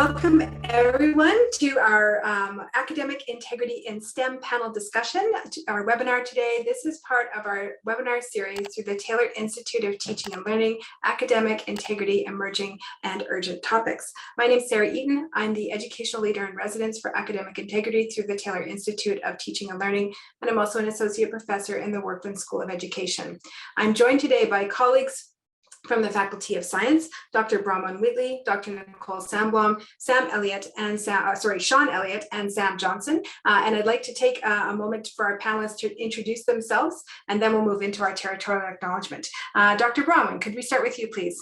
Welcome everyone to our Academic Integrity in STEM panel discussion, our webinar today. This is part of our webinar series through the Taylor Institute of Teaching and Learning, Academic Integrity, Emerging and Urgent Topics. My name is Sarah Eaton. I'm the Educational Leader in Residence for Academic Integrity through the Taylor Institute of Teaching and Learning, and I'm also an Associate Professor in the Workland School of Education. I'm joined today by colleagues from the Faculty of Science, Dr. Bronwyn Wheatley, Dr. Nicole Sandblom, Sean Elliott, and Sam Johnson. And I'd like to take a moment for our panelists to introduce themselves, and then we'll move into our territorial acknowledgement. Dr. Bronwyn, could we start with you, please?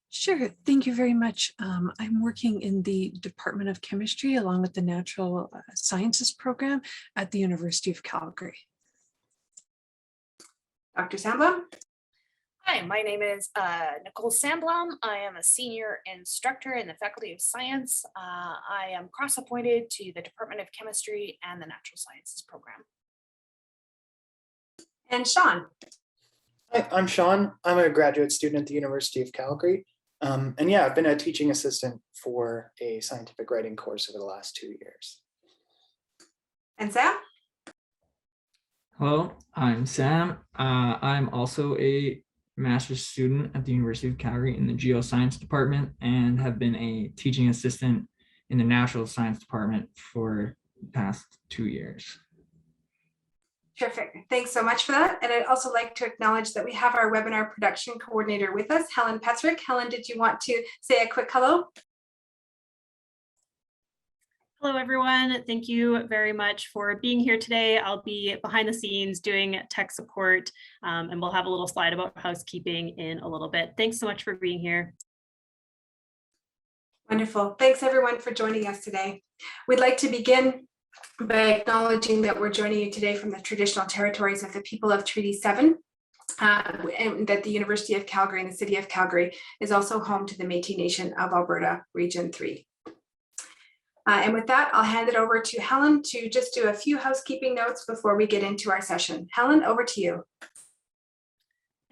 Sure, thank you very much. I'm working in the Department of Chemistry along with the Natural Sciences program at the University of Calgary. Dr. Sandblom? Hi, my name is Nicole Sandblom. I am a senior instructor in the Faculty of Science. I am cross-appointed to the Department of Chemistry and the Natural Sciences program. And Sean? Hi, I'm Sean. I'm a graduate student at the University of Calgary. And yeah, I've been a teaching assistant for a scientific writing course over the last 2 years. And Sam? Hello, I'm Sam. I'm also a master's student at the University of Calgary in the Geoscience department and have been a teaching assistant in the Natural Science department for the past 2 years. Terrific. Thanks so much for that. And I'd also like to acknowledge that we have our webinar production coordinator with us, Helen Petrick. Helen, did you want to say a quick hello? Hello, everyone. Thank you very much for being here today. I'll be behind the scenes doing tech support, and we'll have a little slide about housekeeping in a little bit. Thanks so much for being here. Wonderful. Thanks, everyone, for joining us today. We'd like to begin by acknowledging that we're joining you today from the traditional territories of the people of Treaty 7, and that the University of Calgary and the City of Calgary is also home to the Métis Nation of Alberta, Region 3. And with that, I'll hand it over to Helen to just do a few housekeeping notes before we get into our session. Helen, over to you.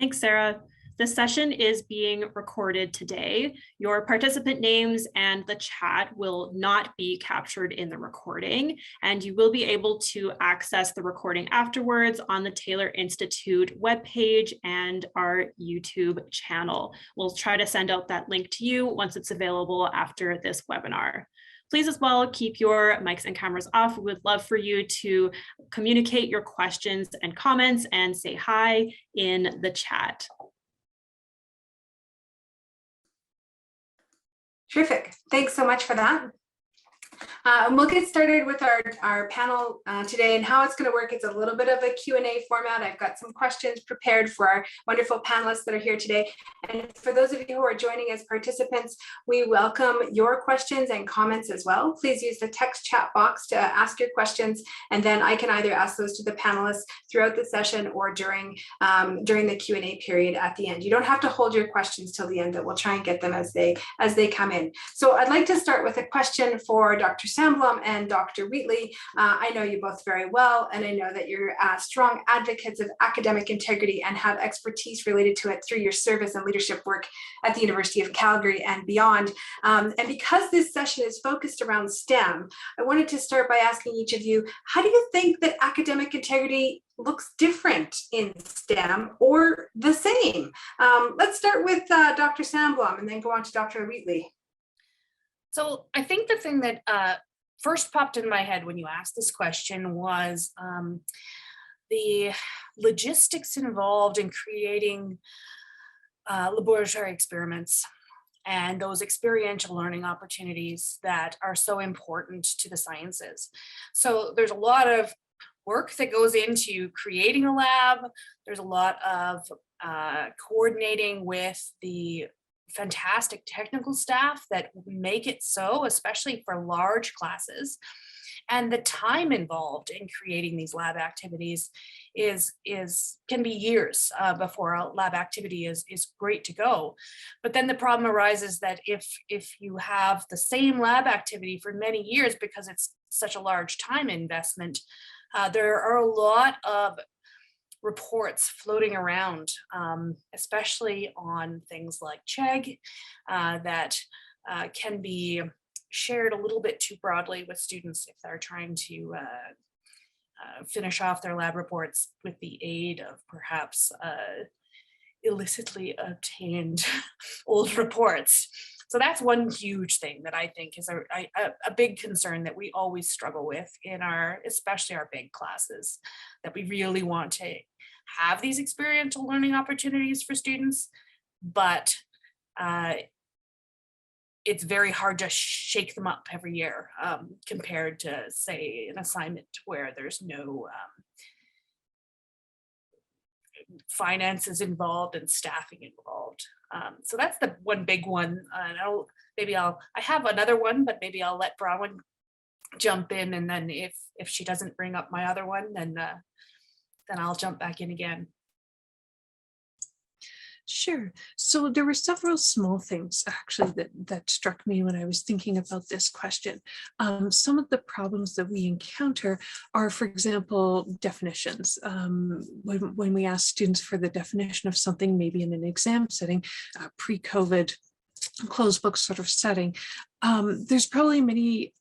Thanks, Sarah. This session is being recorded today. Your participant names and the chat will not be captured in the recording, and you will be able to access the recording afterwards on the Taylor Institute webpage and our YouTube channel. We'll try to send out that link to you once it's available after this webinar. Please as well keep your mics and cameras off. We would love for you to communicate your questions and comments and say hi in the chat. Terrific. Thanks so much for that. And we'll get started with our panel today, and how it's going to work. It's a little bit of a Q&A format. I've got some questions prepared for our wonderful panelists that are here today. And for those of you who are joining as participants, we welcome your questions and comments as well. Please use the text chat box to ask your questions, and then I can either ask those to the panelists throughout the session or during the Q&A period at the end. You don't have to hold your questions till the end, but we'll try and get them as they come in. So I'd like to start with a question for Dr. Sandblom and Dr. Wheatley. I know you both very well, and I know that you're strong advocates of academic integrity and have expertise related to it through your service and leadership work at the University of Calgary and beyond. And because this session is focused around STEM, I wanted to start by asking each of you, how do you think that academic integrity looks different in STEM or the same? Let's start with Dr. Sandblom and then go on to Dr. Wheatley. So I think the thing that first popped in my head when you asked this question was the logistics involved in creating laboratory experiments and those experiential learning opportunities that are so important to the sciences. So there's a lot of work that goes into creating a lab. There's a lot of coordinating with the fantastic technical staff that make it so, especially for large classes. And the time involved in creating these lab activities can be years before a lab activity is great to go. But then the problem arises that if you have the same lab activity for many years, because it's such a large time investment, there are a lot of reports floating around, especially on things like CHEG, that can be shared a little bit too broadly with students if they're trying to finish off their lab reports with the aid of perhaps illicitly obtained old reports. So that's one huge thing that I think is a big concern that we always struggle with in especially our big classes, that we really want to have these experiential learning opportunities for students, but it's very hard to shake them up every year compared to, say, an assignment where there's no finances involved and staffing involved. So that's the one big one. I have another one, but maybe I'll let Bronwyn jump in, and then if she doesn't bring up my other one, then I'll jump back in again. Sure. So there were several small things actually that struck me when I was thinking about this question. Some of the problems that we encounter are, for example, definitions. When we ask students for the definition of something, maybe in an exam setting, pre-COVID, closed book sort of setting, there's probably many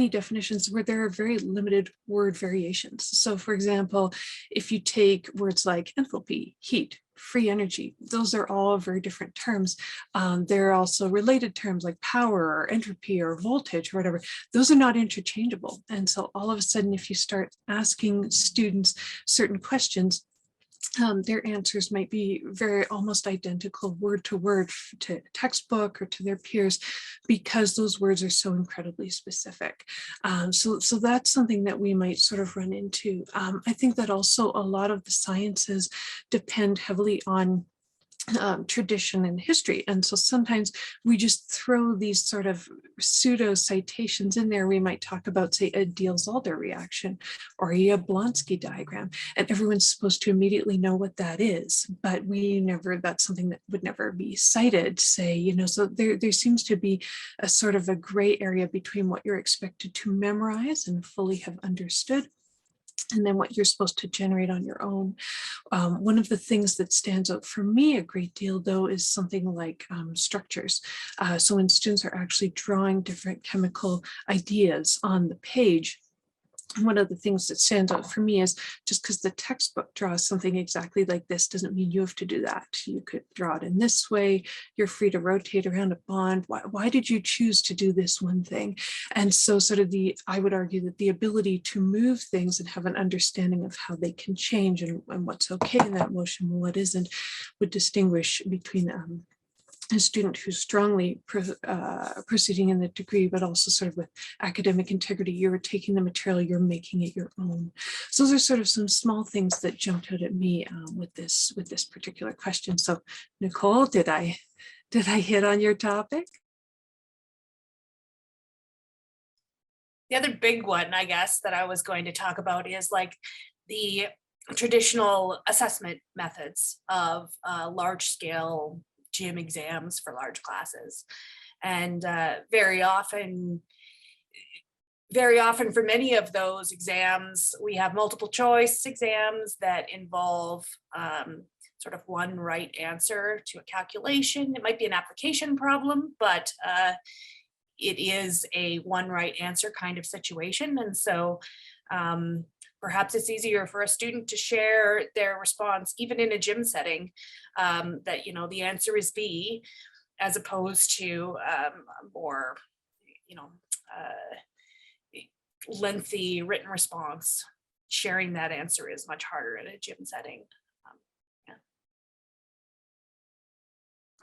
definitions where there are very limited word variations. So for example, if you take words like enthalpy, heat, free energy, those are all very different terms. There are also related terms like power or entropy or voltage or whatever. Those are not interchangeable. And so all of a sudden, if you start asking students certain questions, their answers might be very almost identical word to word to textbook or to their peers, because those words are so incredibly specific. So that's something that we might sort of run into. I think that also a lot of the sciences depend heavily on tradition and history. And so sometimes we just throw these sort of pseudo citations in there. We might talk about, say, a Diels-Alder reaction or a Jablonski diagram, and everyone's supposed to immediately know what that is, but that's something that would never be cited, say, so there seems to be a sort of a gray area between what you're expected to memorize and fully have understood, and then what you're supposed to generate on your own. One of the things that stands out for me a great deal, though, is something like structures. So when students are actually drawing different chemical ideas on the page, one of the things that stands out for me is just because the textbook draws something exactly like this doesn't mean you have to do that. You could draw it in this way. You're free to rotate around a bond. Why did you choose to do this one thing? And so sort of I would argue that the ability to move things and have an understanding of how they can change and what's okay in that motion and what isn't would distinguish between a student who's strongly proceeding in the degree, but also sort of with academic integrity. You're taking the material, you're making it your own. So those are sort of some small things that jumped out at me with this particular question. So Nicole, did I hit on your topic? The other big one, I guess, that I was going to talk about is like the traditional assessment methods of large scale gym exams for large classes. And very often for many of those exams, we have multiple choice exams that involve sort of one right answer to a calculation. It might be an application problem, but it is a one right answer kind of situation. And so perhaps it's easier for a student to share their response, even in a gym setting, that, the answer is B, as opposed to a more, lengthy written response. Sharing that answer is much harder in a gym setting.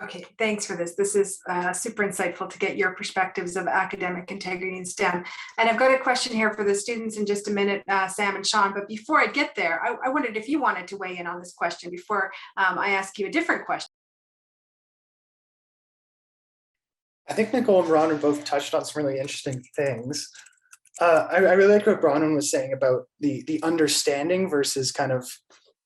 Okay, thanks for this. This is super insightful to get your perspectives of academic integrity in STEM. And I've got a question here for the students in just a minute, Sam and Sean. But before I get there, I wondered if you wanted to weigh in on this question before I ask you a different question. I think Nicole and Bronwyn both touched on some really interesting things. I really like what Bronwyn was saying about the understanding versus kind of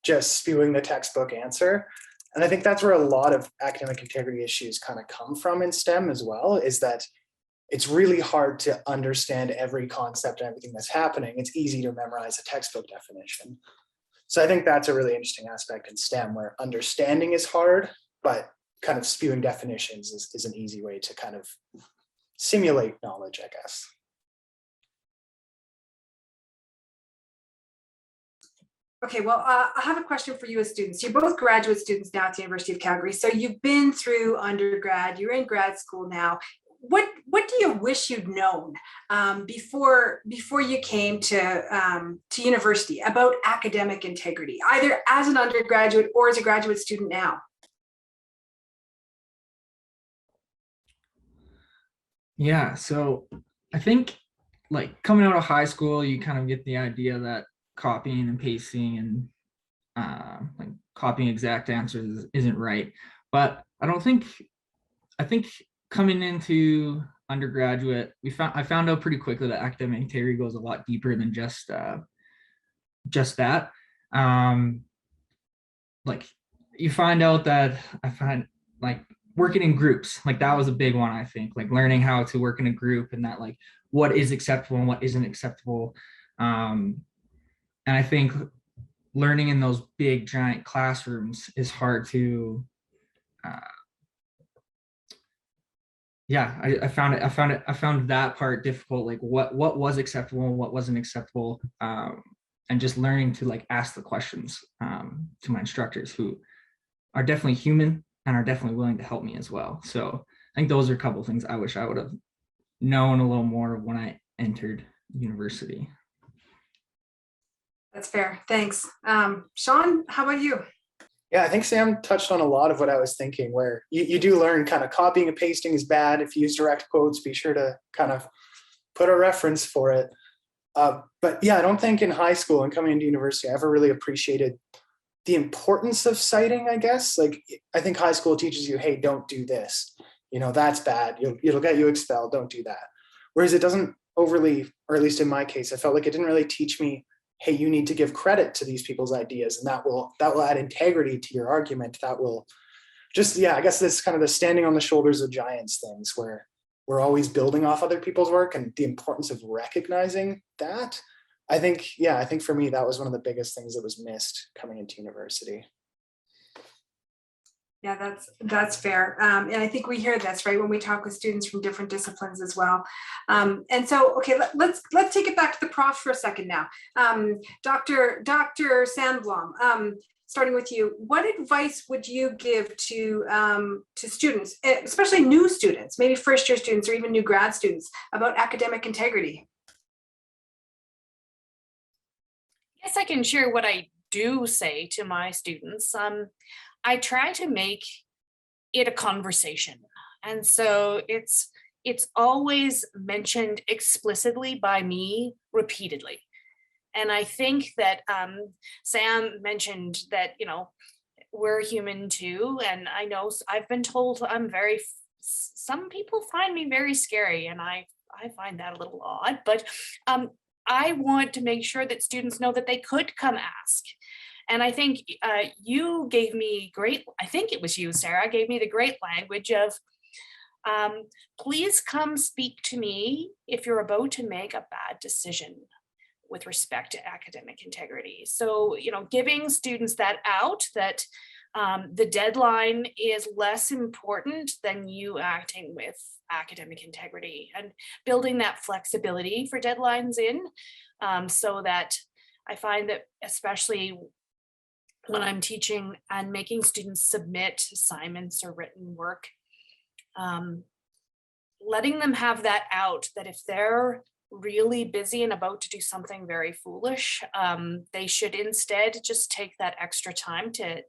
just spewing the textbook answer. And I think that's where a lot of academic integrity issues kind of come from in STEM as well, is that it's really hard to understand every concept and everything that's happening. It's easy to memorize a textbook definition. So I think that's a really interesting aspect in STEM, where understanding is hard, but kind of spewing definitions is an easy way to kind of simulate knowledge, I guess. Okay, well, I have a question for you as students. You're both graduate students now at the University of Calgary. So you've been through undergrad, you're in grad school now. What do you wish you'd known before you came to university about academic integrity, either as an undergraduate or as a graduate student now? Yeah, so I think like coming out of high school, you kind of get the idea that copying and pasting and like copying exact answers isn't right. But I think coming into undergraduate, I found out pretty quickly that academic integrity goes a lot deeper than just that. Like you find out that I find like working in groups, like that was a big one, I think, like learning how to work in a group and that like what is acceptable and what isn't acceptable. And I think learning in those big giant classrooms is hard to I found that part difficult, like what was acceptable and what wasn't acceptable, and just learning to like ask the questions to my instructors, who are definitely human and are definitely willing to help me as well. So I think those are a couple of things I wish I would have known a little more when I entered university. That's fair. Thanks. Sean, how about you? Yeah, I think Sam touched on a lot of what I was thinking, where you do learn kind of copying and pasting is bad. If you use direct quotes, be sure to kind of put a reference for it. But yeah, I don't think in high school and coming into university, I ever really appreciated the importance of citing, I guess. Like, I think high school teaches you, hey, don't do this. That's bad. It'll get you expelled. Don't do that. Whereas it doesn't overly, or at least in my case, I felt like it didn't really teach me, hey, you need to give credit to these people's ideas, and that will add integrity to your argument. That will just, yeah, I guess this kind of the standing on the shoulders of giants things, where we're always building off other people's work, and the importance of recognizing that. I think for me, that was one of the biggest things that was missed coming into university. Yeah, that's fair. And I think we hear this, right, when we talk with students from different disciplines as well. And so, okay, let's take it back to the profs for a second now. Dr. Sandblom, starting with you, what advice would you give to students, especially new students, maybe first year students or even new grad students, about academic integrity? I guess I can share what I do say to my students. I try to make it a conversation. And so it's always mentioned explicitly by me repeatedly. And I think that Sam mentioned that, we're human too. And I know I've been told some people find me very scary, and I find that a little odd, but I want to make sure that students know that they could come ask. And I think you gave me I think it was you, Sarah, gave me the great language of, please come speak to me if you're about to make a bad decision with respect to academic integrity. So, giving students that out, that the deadline is less important than you acting with academic integrity, and building that flexibility for deadlines in, so that I find that especially when I'm teaching and making students submit assignments or written work, letting them have that out, that if they're really busy and about to do something very foolish, they should instead just take that extra time to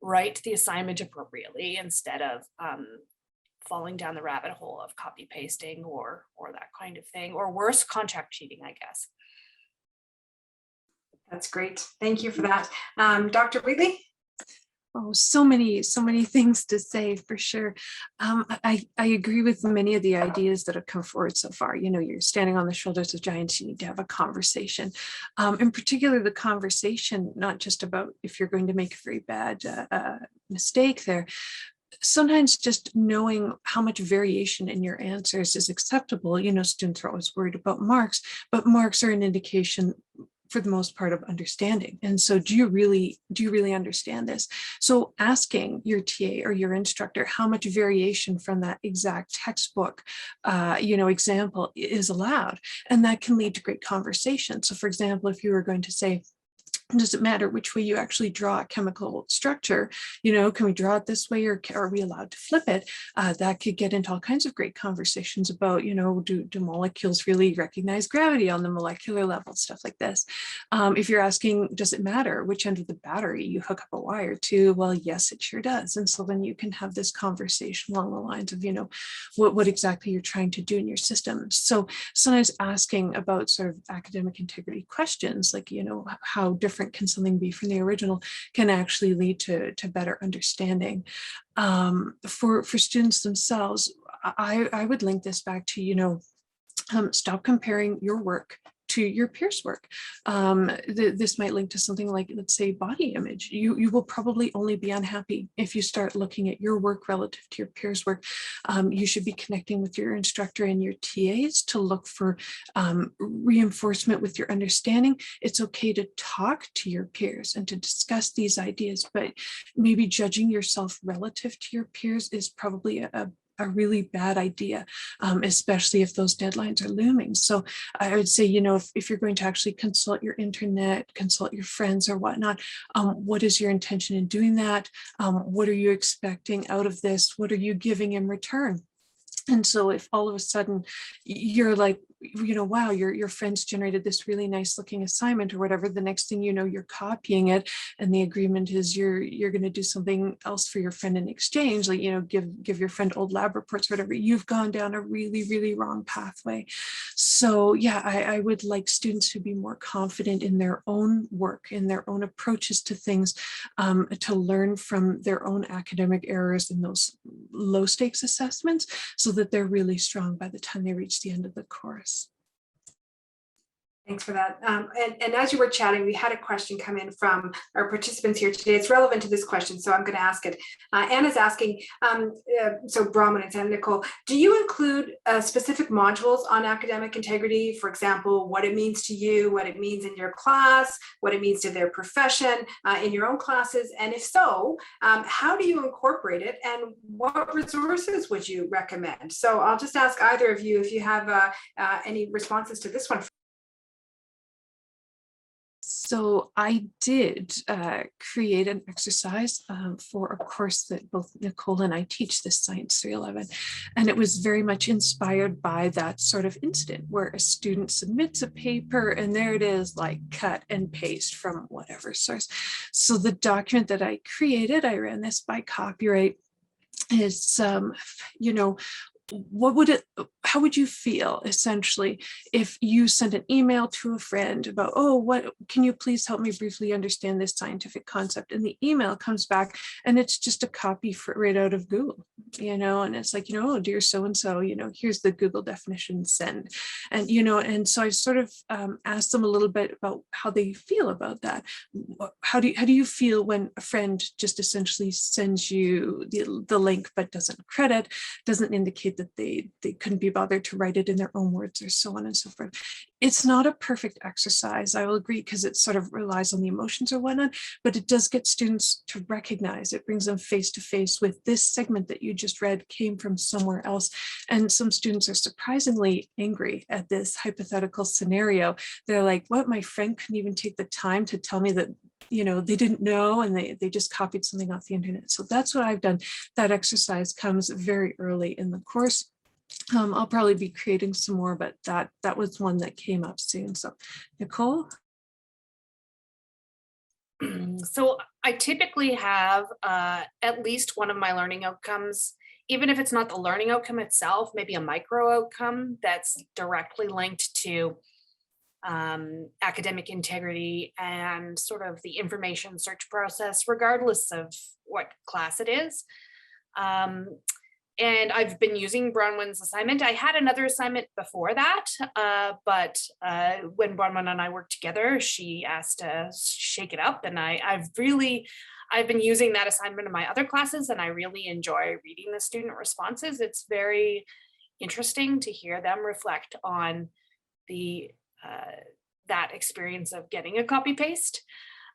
write the assignment appropriately, instead of falling down the rabbit hole of copy pasting or that kind of thing, or worse, contract cheating, I guess. That's great. Thank you for that. Dr. Wheatley? Oh, so many things to say, for sure. I agree with many of the ideas that have come forward so far. You're standing on the shoulders of giants. You need to have a conversation. In particular, the conversation, not just about if you're going to make a very bad mistake there. Sometimes just knowing how much variation in your answers is acceptable. Students are always worried about marks, but marks are an indication for the most part, of understanding. And so do you really understand this? So asking your TA or your instructor how much variation from that exact textbook, example is allowed. And that can lead to great conversation. So for example, if you were going to say, does it matter which way you actually draw a chemical structure? Can we draw it this way, or are we allowed to flip it? That could get into all kinds of great conversations about, do molecules really recognize gravity on the molecular level, stuff like this. If you're asking, does it matter which end of the battery you hook up a wire to? Well, yes, it sure does. And so then you can have this conversation along the lines of, what exactly you're trying to do in your system. So sometimes asking about sort of academic integrity questions, like, how different can something be from the original, can actually lead to better understanding. For students themselves, I would link this back to, stop comparing your work to your peers' work. This might link to something like, let's say, body image. You will probably only be unhappy if you start looking at your work relative to your peers' work. You should be connecting with your instructor and your TAs to look for reinforcement with your understanding. It's okay to talk to your peers and to discuss these ideas, but maybe judging yourself relative to your peers is probably a really bad idea, especially if those deadlines are looming. So I would say, if you're going to actually consult your internet, consult your friends or whatnot, what is your intention in doing that? What are you expecting out of this? What are you giving in return? And so if all of a sudden you're like, wow, your friends generated this really nice looking assignment or whatever, the next thing you know, you're copying it, and the agreement is you're going to do something else for your friend in exchange, like, give your friend old lab reports, whatever, you've gone down a really, really wrong pathway. So yeah, I would like students to be more confident in their own work, in their own approaches to things, to learn from their own academic errors in those low stakes assessments, so that they're really strong by the time they reach the end of the course. Thanks for that. And as you were chatting, we had a question come in from our participants here today. It's relevant to this question, so I'm going to ask it. Anna's asking, so Bronwyn and Nicole, do you include specific modules on academic integrity? For example, what it means to you, what it means in your class, what it means to their profession, in your own classes? And if so, how do you incorporate it, and what resources would you recommend? So I'll just ask either of you if you have any responses to this one. So I did create an exercise for a course that both Nicole and I teach, this Science 311, and it was very much inspired by that sort of incident where a student submits a paper and there it is, like cut and paste from whatever source. So the document that I created, I ran this by copyright, is how would you feel essentially if you sent an email to a friend about, what can you please help me briefly understand this scientific concept? And the email comes back and it's just a copy right out of Google, and it's like, oh, dear so-and-so, here's the Google definition, send. And, and so I sort of asked them a little bit about how they feel about that. How do you feel when a friend just essentially sends you the link, but doesn't credit, doesn't indicate that they couldn't be bothered to write it in their own words, or so on and so forth? It's not a perfect exercise, I will agree, because it sort of relies on the emotions or whatnot, but it does get students to recognize, it brings them face to face with this segment that you just read came from somewhere else. And some students are surprisingly angry at this hypothetical scenario. They're like, what, my friend couldn't even take the time to tell me that they didn't know, and they just copied something off the internet. So that's what I've done. That exercise comes very early in the course. I'll probably be creating some more, but that was one that came up soon. So Nicole? So I typically have at least one of my learning outcomes, even if it's not the learning outcome itself, maybe a micro outcome that's directly linked to academic integrity and sort of the information search process, regardless of what class it is. And I've been using Bronwyn's assignment. I had another assignment before that, but when Bronwyn and I worked together, she asked to shake it up. And I've been using that assignment in my other classes, and I really enjoy reading the student responses. It's very interesting to hear them reflect on the that experience of getting a copy paste.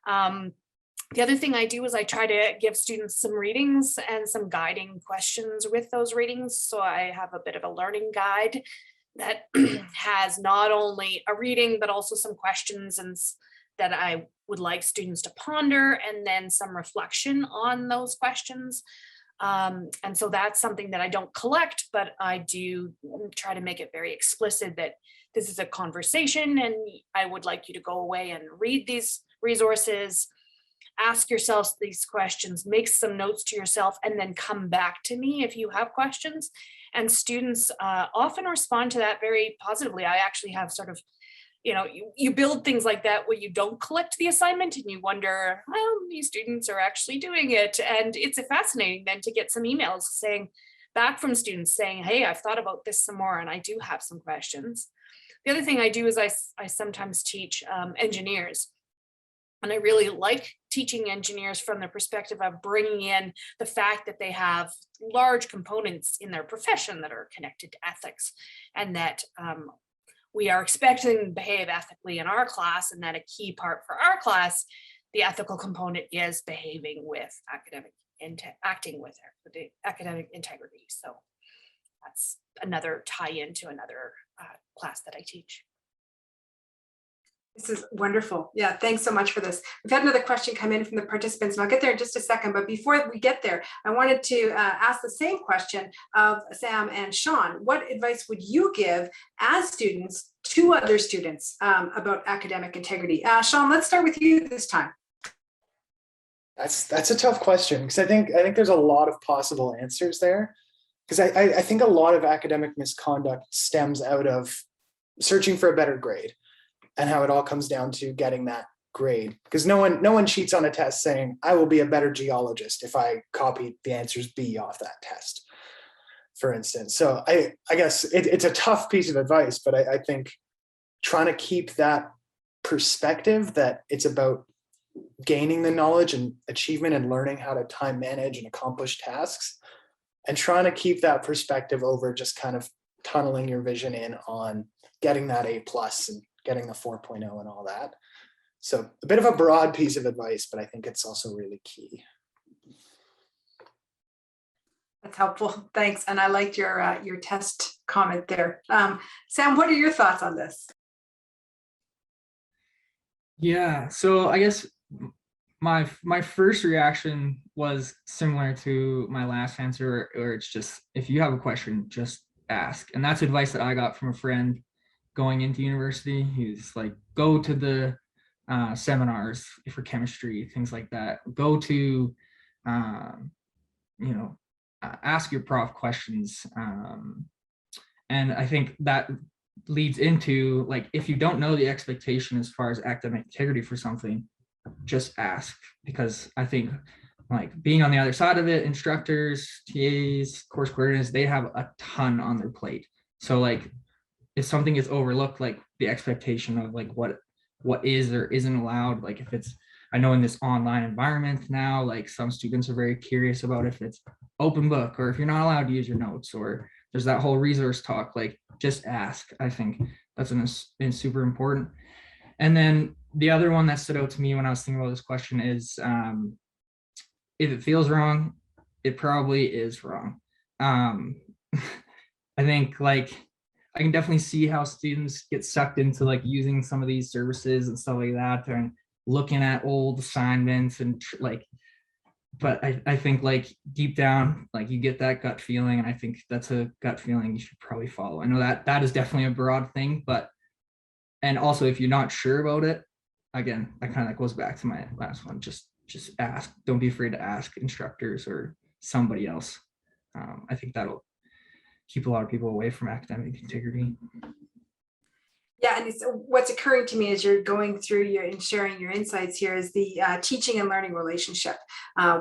The other thing I do is I try to give students some readings and some guiding questions with those readings. So I have a bit of a learning guide that has not only a reading, but also some questions and that I would like students to ponder, and then some reflection on those questions. And so that's something that I don't collect, but I do try to make it very explicit that this is a conversation and I would like you to go away and read these resources, ask yourselves these questions, make some notes to yourself, and then come back to me if you have questions. And students often respond to that very positively. I actually have sort of, you build things like that where you don't collect the assignment and you wonder how many students are actually doing it. And it's fascinating then to get some emails saying back from students saying, hey, I've thought about this some more and I do have some questions. The other thing I do is I sometimes teach engineers. And I really like teaching engineers from the perspective of bringing in the fact that they have large components in their profession that are connected to ethics, and that we are expected to behave ethically in our class, and that a key part for our class, the ethical component, is behaving with acting with the academic integrity. So that's another tie-in to another class that I teach. This is wonderful. Yeah, thanks so much for this. We've had another question come in from the participants, and I'll get there in just a second. But before we get there, I wanted to ask the same question of Sam and Sean. What advice would you give as students to other students about academic integrity? Sean, let's start with you this time. That's a tough question, because I think there's a lot of possible answers there. Because I think a lot of academic misconduct stems out of searching for a better grade, and how it all comes down to getting that grade. Because no one cheats on a test saying, I will be a better geologist if I copy the answers B off that test, for instance. So I guess it's a tough piece of advice, but I think trying to keep that perspective that it's about gaining the knowledge and achievement and learning how to time manage and accomplish tasks, and trying to keep that perspective over just kind of tunneling your vision in on getting that A+ and getting the 4.0 and all that. So a bit of a broad piece of advice, but I think it's also really key. That's helpful. Thanks. And I liked your test comment there. Sam, what are your thoughts on this? Yeah, so I guess my first reaction was similar to my last answer, or it's just, if you have a question, just ask. And that's advice that I got from a friend going into university. He's like, go to the seminars for chemistry, things like that. Go to, ask your prof questions. And I think that leads into, like, if you don't know the expectation as far as academic integrity for something, just ask. Because I think, like, being on the other side of it, instructors, TAs, course coordinators, they have a ton on their plate. So, like, if something is overlooked, like the expectation of like what is or isn't allowed, like if it's, I know in this online environment now, like some students are very curious about if it's open book or if you're not allowed to use your notes, or there's that whole resource talk, like just ask. I think that's been super important. And then the other one that stood out to me when I was thinking about this question is, if it feels wrong, it probably is wrong. I think, like, I can definitely see how students get sucked into like using some of these services and stuff like that, and looking at old assignments and but I think, like, deep down, like, you get that gut feeling, and I think that's a gut feeling you should probably follow. I know that is definitely a broad thing, but, and also if you're not sure about it, again, that kind of goes back to my last one, just ask. Don't be afraid to ask instructors or somebody else. I think that'll keep a lot of people away from academic integrity. Yeah, and what's occurring to me as you're going through and sharing your insights here is the teaching and learning relationship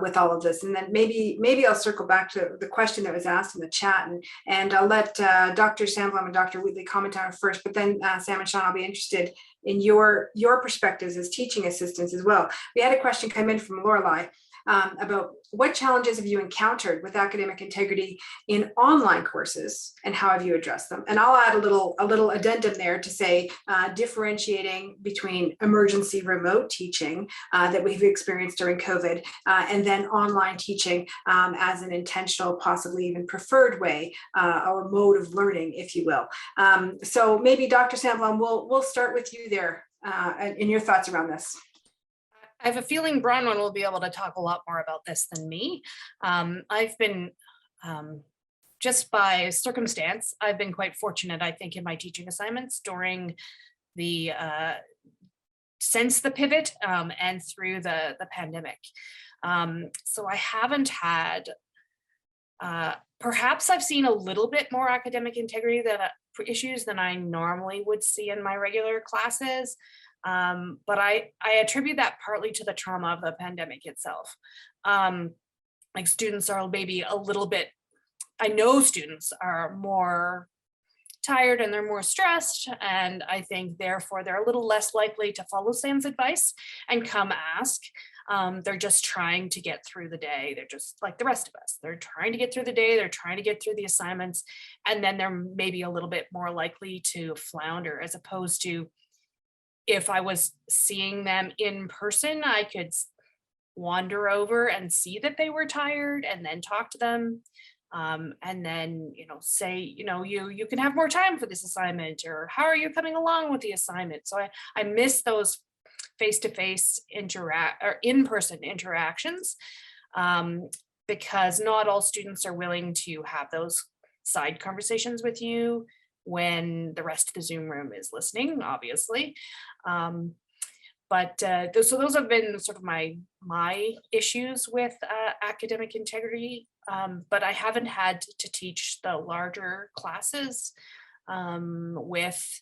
with all of this. And then maybe I'll circle back to the question that was asked in the chat, and I'll let Dr. Sandblom and Dr. Wheatley comment on it first, but then Sam and Sean, I'll be interested in your perspectives as teaching assistants as well. We had a question come in from Lorelei. about what challenges have you encountered with academic integrity in online courses and how have you addressed them? And I'll add a little addendum there to say differentiating between emergency remote teaching that we've experienced during COVID and then online teaching as an intentional, possibly even preferred way or mode of learning, if you will. So maybe Dr. Samblom, we'll start with you there and your thoughts around this. I have a feeling Bronwyn will be able to talk a lot more about this than me. I've been, just by circumstance, I've been quite fortunate, I think, in my teaching assignments during the, since the pivot and through the pandemic. So I haven't had, perhaps I've seen a little bit more academic integrity issues than I normally would see in my regular classes. But I attribute that partly to the trauma of the pandemic itself. Like students are maybe a little bit, I know students are more tired and they're more stressed, and I think therefore they're a little less likely to follow Sam's advice and come ask. They're just trying to get through the day. They're just like the rest of us. They're trying to get through the day. They're trying to get through the assignments, and then they're maybe a little bit more likely to flounder, as opposed to if I was seeing them in person, I could wander over and see that they were tired and then talk to them. And then, say, you can have more time for this assignment, or how are you coming along with the assignment? So I miss those face-to-face or in-person interactions because not all students are willing to have those side conversations with you when the rest of the Zoom room is listening, obviously. So those have been sort of my issues with academic integrity, but I haven't had to teach the larger classes with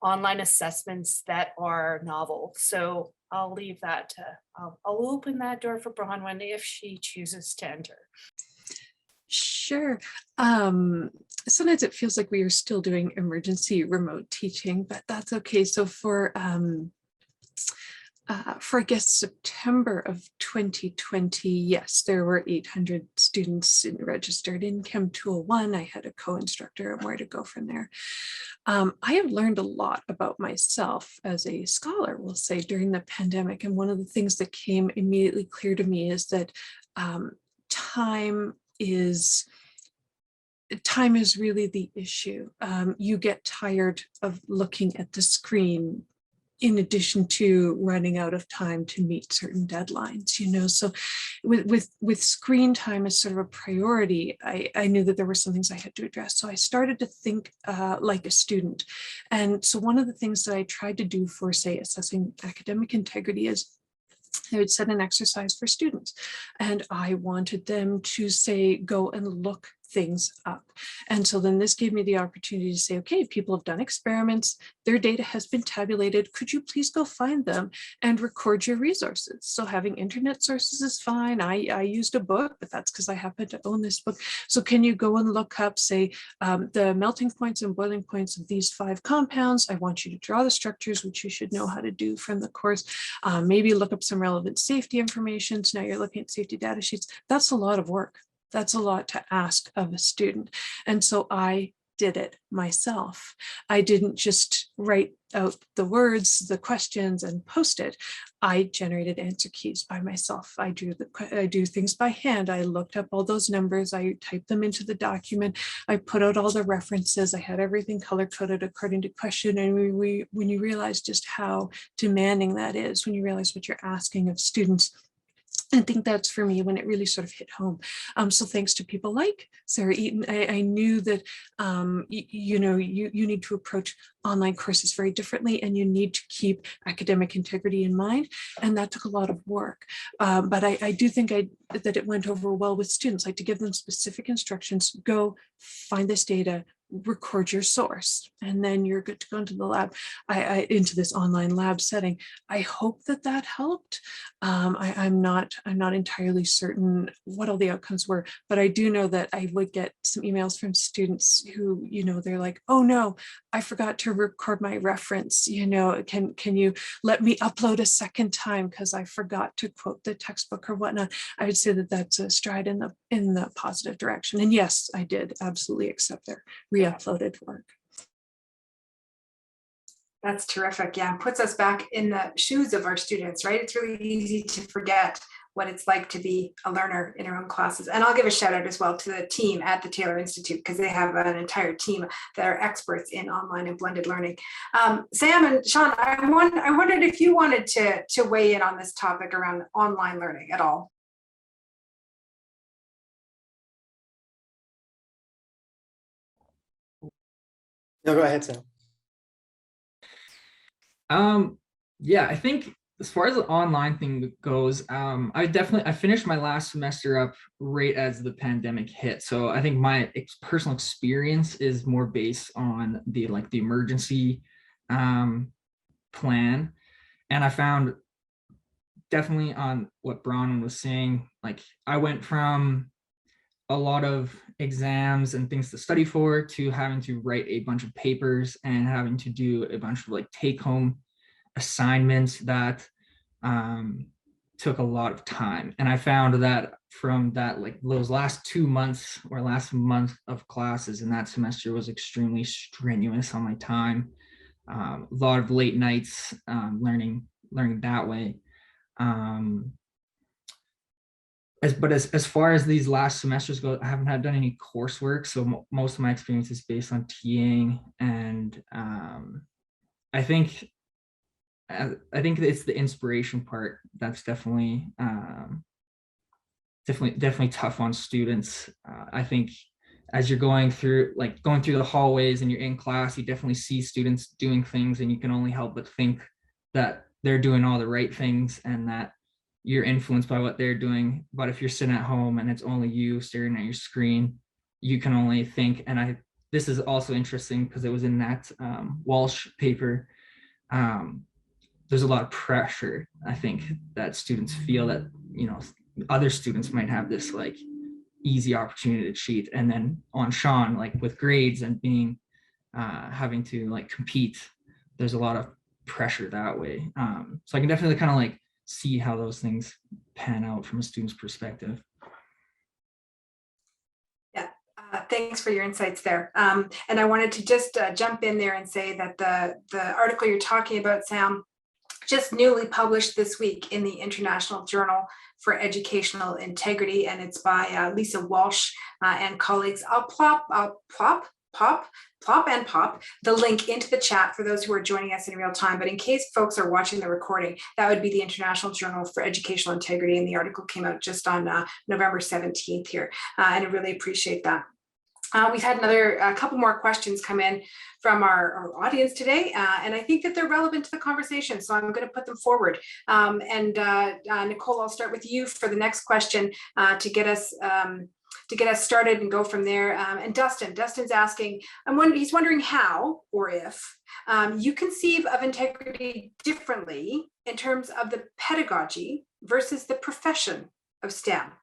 online assessments that are novel. So I'll leave that to, I'll open that door for Bronwyn if she chooses to enter. Sure. Sometimes it feels like we are still doing emergency remote teaching, but that's okay. So for I guess September of 2020, yes, there were 800 students registered in Chem 201. I had a co-instructor and where to go from there. I have learned a lot about myself as a scholar, we'll say, during the pandemic. And one of the things that came immediately clear to me is that time is really the issue. You get tired of looking at the screen in addition to running out of time to meet certain deadlines, so with screen time as sort of a priority, I knew that there were some things I had to address. So I started to think like a student. And so one of the things that I tried to do for, say, assessing academic integrity is I would set an exercise for students, and I wanted them to, say, go and look things up. And so then this gave me the opportunity to say, okay, people have done experiments, their data has been tabulated, could you please go find them and record your resources? So having internet sources is fine. I used a book, but that's because I happen to own this book. So can you go and look up, say, the melting points and boiling points of these 5 compounds? I want you to draw the structures, which you should know how to do from the course. Maybe look up some relevant safety information. So now you're looking at safety data sheets. That's a lot of work. That's a lot to ask of a student. And so I did it myself. I didn't just write out the words, the questions, and post it. I generated answer keys by myself. I do things by hand. I looked up all those numbers. I typed them into the document. I put out all the references. I had everything color coded according to question. And when you realize just how demanding that is, when you realize what you're asking of students, I think that's for me when it really sort of hit home. So thanks to people like Sarah Eaton, I knew that, you need to approach online courses very differently, and you need to keep academic integrity in mind. And that took a lot of work. But I do think that it went over well with students, like to give them specific instructions, go find this data, record your source, and then you're good to go into the lab, into this online lab setting. I hope that that helped. I'm not entirely certain what all the outcomes were, but I do know that I would get some emails from students who, they're like, oh no, I forgot to record my reference. Can you let me upload a second time because I forgot to quote the textbook or whatnot. I would say that that's a stride in the positive direction. And yes, I did absolutely accept their re-uploaded work. That's terrific. Yeah, puts us back in the shoes of our students, right? It's really easy to forget what it's like to be a learner in our own classes. And I'll give a shout out as well to the team at the Taylor Institute, because they have an entire team that are experts in online and blended learning. Sam and Sean, I wondered if you wanted to weigh in on this topic around online learning at all. No, go ahead, Sam. Yeah, I think as far as the online thing goes, I finished my last semester up right as the pandemic hit. So I think my personal experience is more based on the emergency plan. And I found definitely on what Bronwyn was saying, I went from a lot of exams and things to study for to having to write a bunch of papers and having to do a bunch of take-home assignments that took a lot of time. And I found that from that, those last 2 months or last month of classes in that semester was extremely strenuous on my time. A lot of late nights learning that way. As far as these last semesters go, I haven't done any coursework, so most of my experience is based on TAing, and I think it's the inspiration part that's definitely tough on students. I think as you're going through the hallways and you're in class, you definitely see students doing things, and you can only help but think that they're doing all the right things and that you're influenced by what they're doing. But if you're sitting at home and it's only you staring at your screen, you can only think. And this is also interesting because it was in that Walsh paper. There's a lot of pressure, I think, that students feel that, other students might have this easy opportunity to cheat. And then on Sean, with grades and being having to compete, there's a lot of pressure that way. So I can definitely kind of see how those things pan out from a student's perspective. Yeah, thanks for your insights there. And I wanted to just jump in there and say that the article you're talking about, Sam, just newly published this week in the International Journal for Educational Integrity, and it's by Lisa Walsh and colleagues. I'll plop the link into the chat for those who are joining us in real time. But in case folks are watching the recording, that would be the International Journal for Educational Integrity, and the article came out just on November 17th here, and I really appreciate that. We've had a couple more questions come in from our audience today, and I think that they're relevant to the conversation, so I'm going to put them forward. Nicole, I'll start with you for the next question to get us started and go from there. And Dustin's asking, he's wondering how or if you conceive of integrity differently in terms of the pedagogy versus the profession of STEM.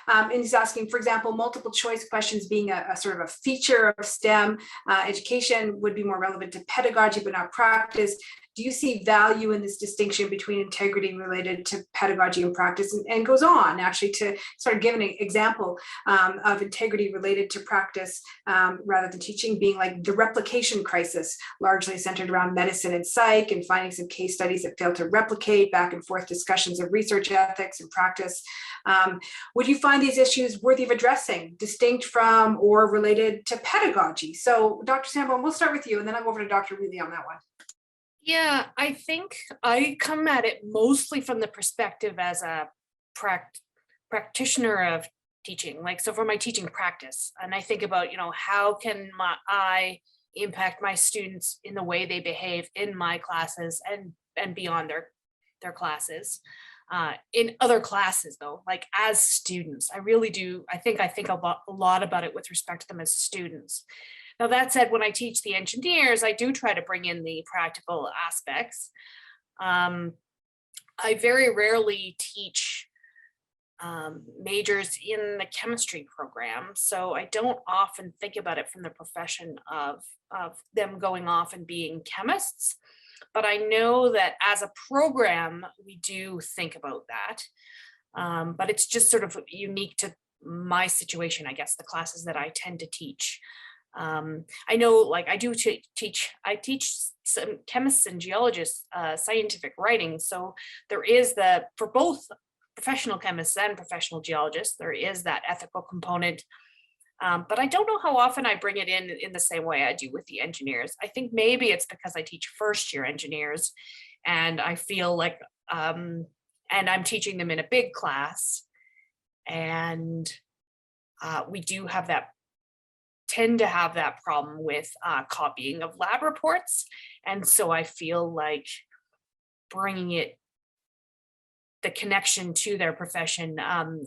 And he's asking, for example, multiple choice questions being a sort of a feature of STEM. Education would be more relevant to pedagogy, but not practice. Do you see value in this distinction between integrity related to pedagogy and practice? And goes on actually to sort of give an example of integrity related to practice rather than teaching, being the replication crisis, largely centered around medicine and psych, and finding some case studies that fail to replicate, back and forth discussions of research ethics and practice. Would you find these issues worthy of addressing, distinct from or related to pedagogy? So Dr. Sanborn, we'll start with you, and then I'll go over to Dr. Wheatley on that one. Yeah, I think I come at it mostly from the perspective as a practitioner of teaching, so for my teaching practice. And I think about, how can I impact my students in the way they behave in my classes and beyond their classes. In other classes, though, as students, I really do. I think a lot about it with respect to them as students. Now, that said, when I teach the engineers, I do try to bring in the practical aspects. I very rarely teach majors in the chemistry program, so I don't often think about it from the profession of them going off and being chemists. But I know that as a program, we do think about that. But it's just sort of unique to my situation, I guess, the classes that I tend to teach. I know, like, I teach some chemists and geologists scientific writing. So there is for both professional chemists and professional geologists, there is that ethical component. But I don't know how often I bring it in the same way I do with the engineers. I think maybe it's because I teach first year engineers and I feel like, and I'm teaching them in a big class, and we do tend to have that problem with copying of lab reports. And so I feel like bringing the connection to their profession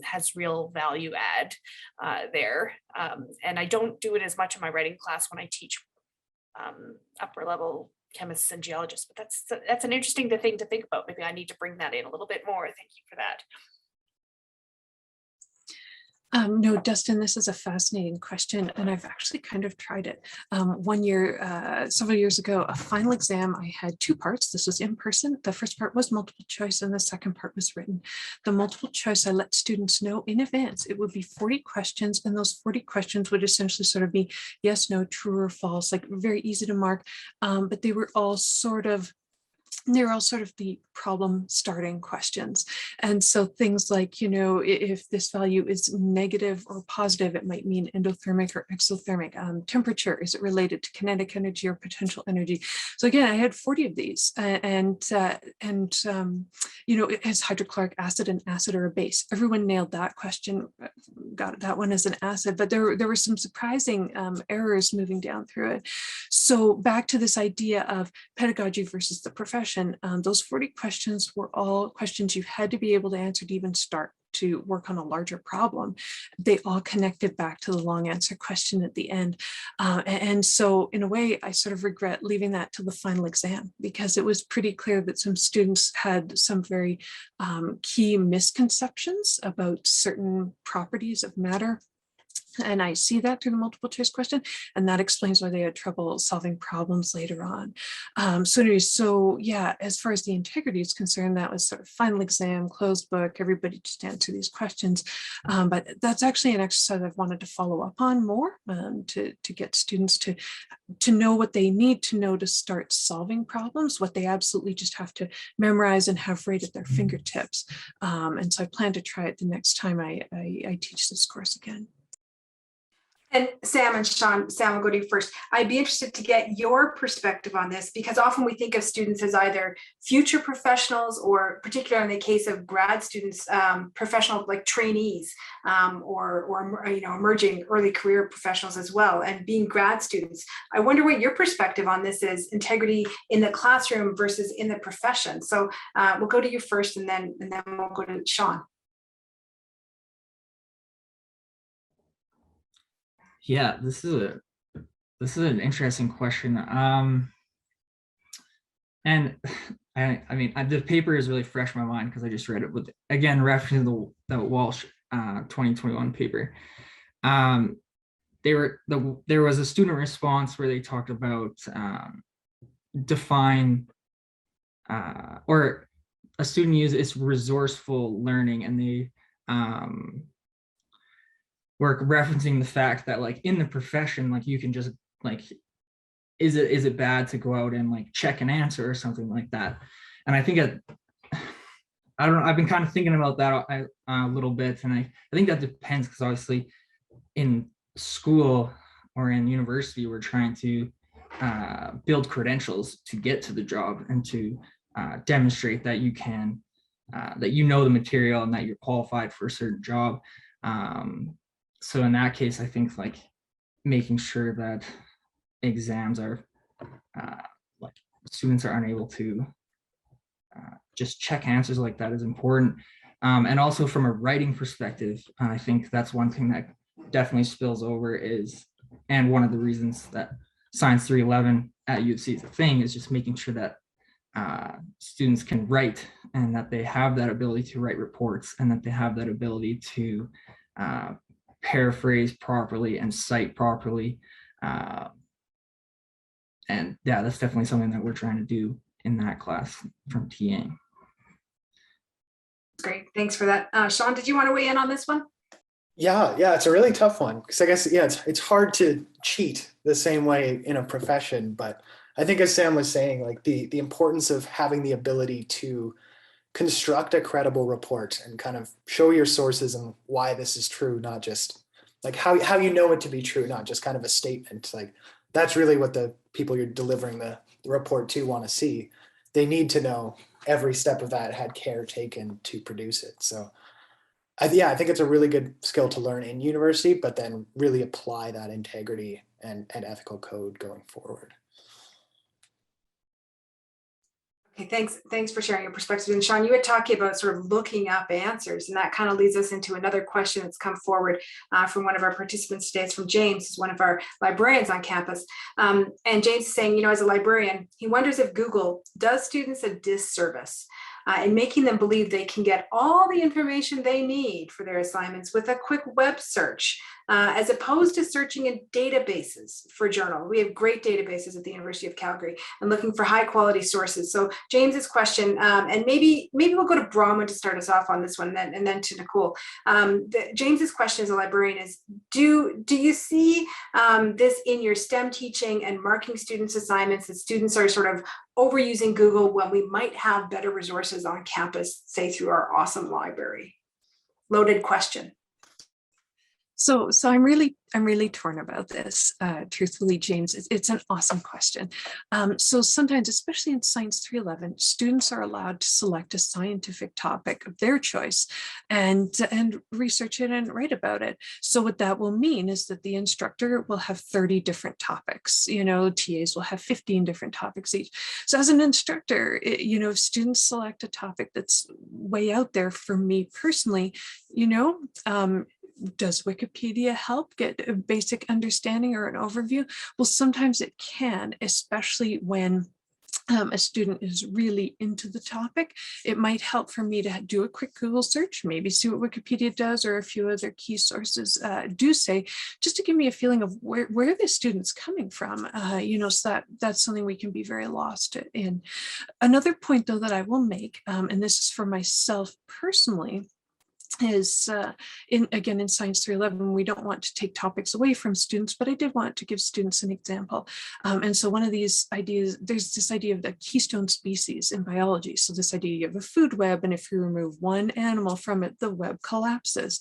has real value add there. And I don't do it as much in my writing class when I teach upper level chemists and geologists, but that's an interesting thing to think about. Maybe I need to bring that in a little bit more. Thank you for that. No, Dustin, this is a fascinating question, and I've actually kind of tried it. One year, several years ago, a final exam, I had two parts. This was in person. The first part was multiple choice, and the second part was written. The multiple choice, I let students know in advance. It would be 40 questions, and those 40 questions would essentially sort of be yes, no, true or false, like very easy to mark, but they were all sort of the problem starting questions. And so things like, if this value is negative or positive, it might mean endothermic or exothermic. Temperature, is it related to kinetic energy or potential energy? So again, I had 40 of these, and is hydrochloric acid an acid or a base? Everyone nailed that question, got that one as an acid, but there were some surprising errors moving down through it. So back to this idea of pedagogy versus the profession. Those 40 questions were all questions you had to be able to answer to even start to work on a larger problem. They all connected back to the long answer question at the end. And so in a way, I sort of regret leaving that to the final exam, because it was pretty clear that some students had some very key misconceptions about certain properties of matter. And I see that through the multiple choice question, and that explains why they had trouble solving problems later on. So yeah, as far as the integrity is concerned, that was sort of final exam, closed book, everybody just answer these questions. But that's actually an exercise I've wanted to follow up on more, to get students to know what they need to know to start solving problems, what they absolutely just have to memorize and have right at their fingertips. And so I plan to try it the next time I teach this course again. And Sam and Sean, Sam, will go to you first. I'd be interested to get your perspective on this, because often we think of students as either future professionals, or particularly in the case of grad students, professional, like trainees, or emerging early career professionals as well, and being grad students. I wonder what your perspective on this is, integrity in the classroom versus in the profession. So we'll go to you first, and then we'll go to Sean. Yeah, this is an interesting question. And the paper is really fresh in my mind because I just read it with, again, referencing the Walsh 2021 paper. There was a student response where they talked about or a student used its resourceful learning, and they were referencing the fact that, like, in the profession, like, you can just, like, is it bad to go out and, like, check an answer or something like that? And I think I don't know, I've been kind of thinking about that a little bit, and I think that depends, because obviously in school or in university, we're trying to build credentials to get to the job and to demonstrate that you can, that you know the material and that you're qualified for a certain job. So in that case, I think, like, making sure that exams are like, students are unable to just check answers like that is important. And also from a writing perspective, I think that's one thing that definitely spills over is And one of the reasons that Science 311 at U of C is a thing is just making sure that students can write and that they have that ability to write reports and that they have that ability to paraphrase properly and cite properly. And yeah, that's definitely something that we're trying to do in that class from TAing. Great, thanks for that. Sean, did you want to weigh in on this one? Yeah, it's a really tough one because I guess, yeah, it's hard to cheat the same way in a profession. But I think as Sam was saying, like the importance of having the ability to construct a credible report and kind of show your sources and why this is true, not just like how you know it to be true, not just kind of a statement. Like that's really what the people you're delivering the report to want to see. They need to know every step of that had care taken to produce it. So I think it's a really good skill to learn in university, but then really apply that integrity and ethical code going forward. Okay, thanks for sharing your perspective. And Sean, you were talking about sort of looking up answers, and that kind of leads us into another question that's come forward from one of our participants today. It's from James, who's one of our librarians on campus. And James is saying, as a librarian, he wonders if Google does students a disservice in making them believe they can get all the information they need for their assignments with a quick web search, as opposed to searching in databases for journal. We have great databases at the University of Calgary and looking for high quality sources. So James's question, and maybe we'll go to Bronwyn to start us off on this one, and then to Nicole. James's question as a librarian is, do you see this in your STEM teaching and marking students' assignments, that students are sort of overusing Google when we might have better resources on campus, say through our awesome library? Loaded question. So I'm really torn about this. Truthfully, James, it's an awesome question. So sometimes, especially in Science 311, students are allowed to select a scientific topic of their choice and research it and write about it. So what that will mean is that the instructor will have 30 different topics. TAs will have 15 different topics each. So as an instructor, if students select a topic that's way out there, for me personally, does Wikipedia help get a basic understanding or an overview? Well, sometimes it can, especially when a student is really into the topic. It might help for me to do a quick Google search, maybe see what Wikipedia does or a few other key sources do say, just to give me a feeling of where the student's coming from. So that's something we can be very lost in. Another point, though, that I will make, and this is for myself personally, is in Science 311, we don't want to take topics away from students, but I did want to give students an example. And so one of these ideas, there's this idea of the keystone species in biology. So this idea, you have a food web, and if you remove one animal from it, the web collapses.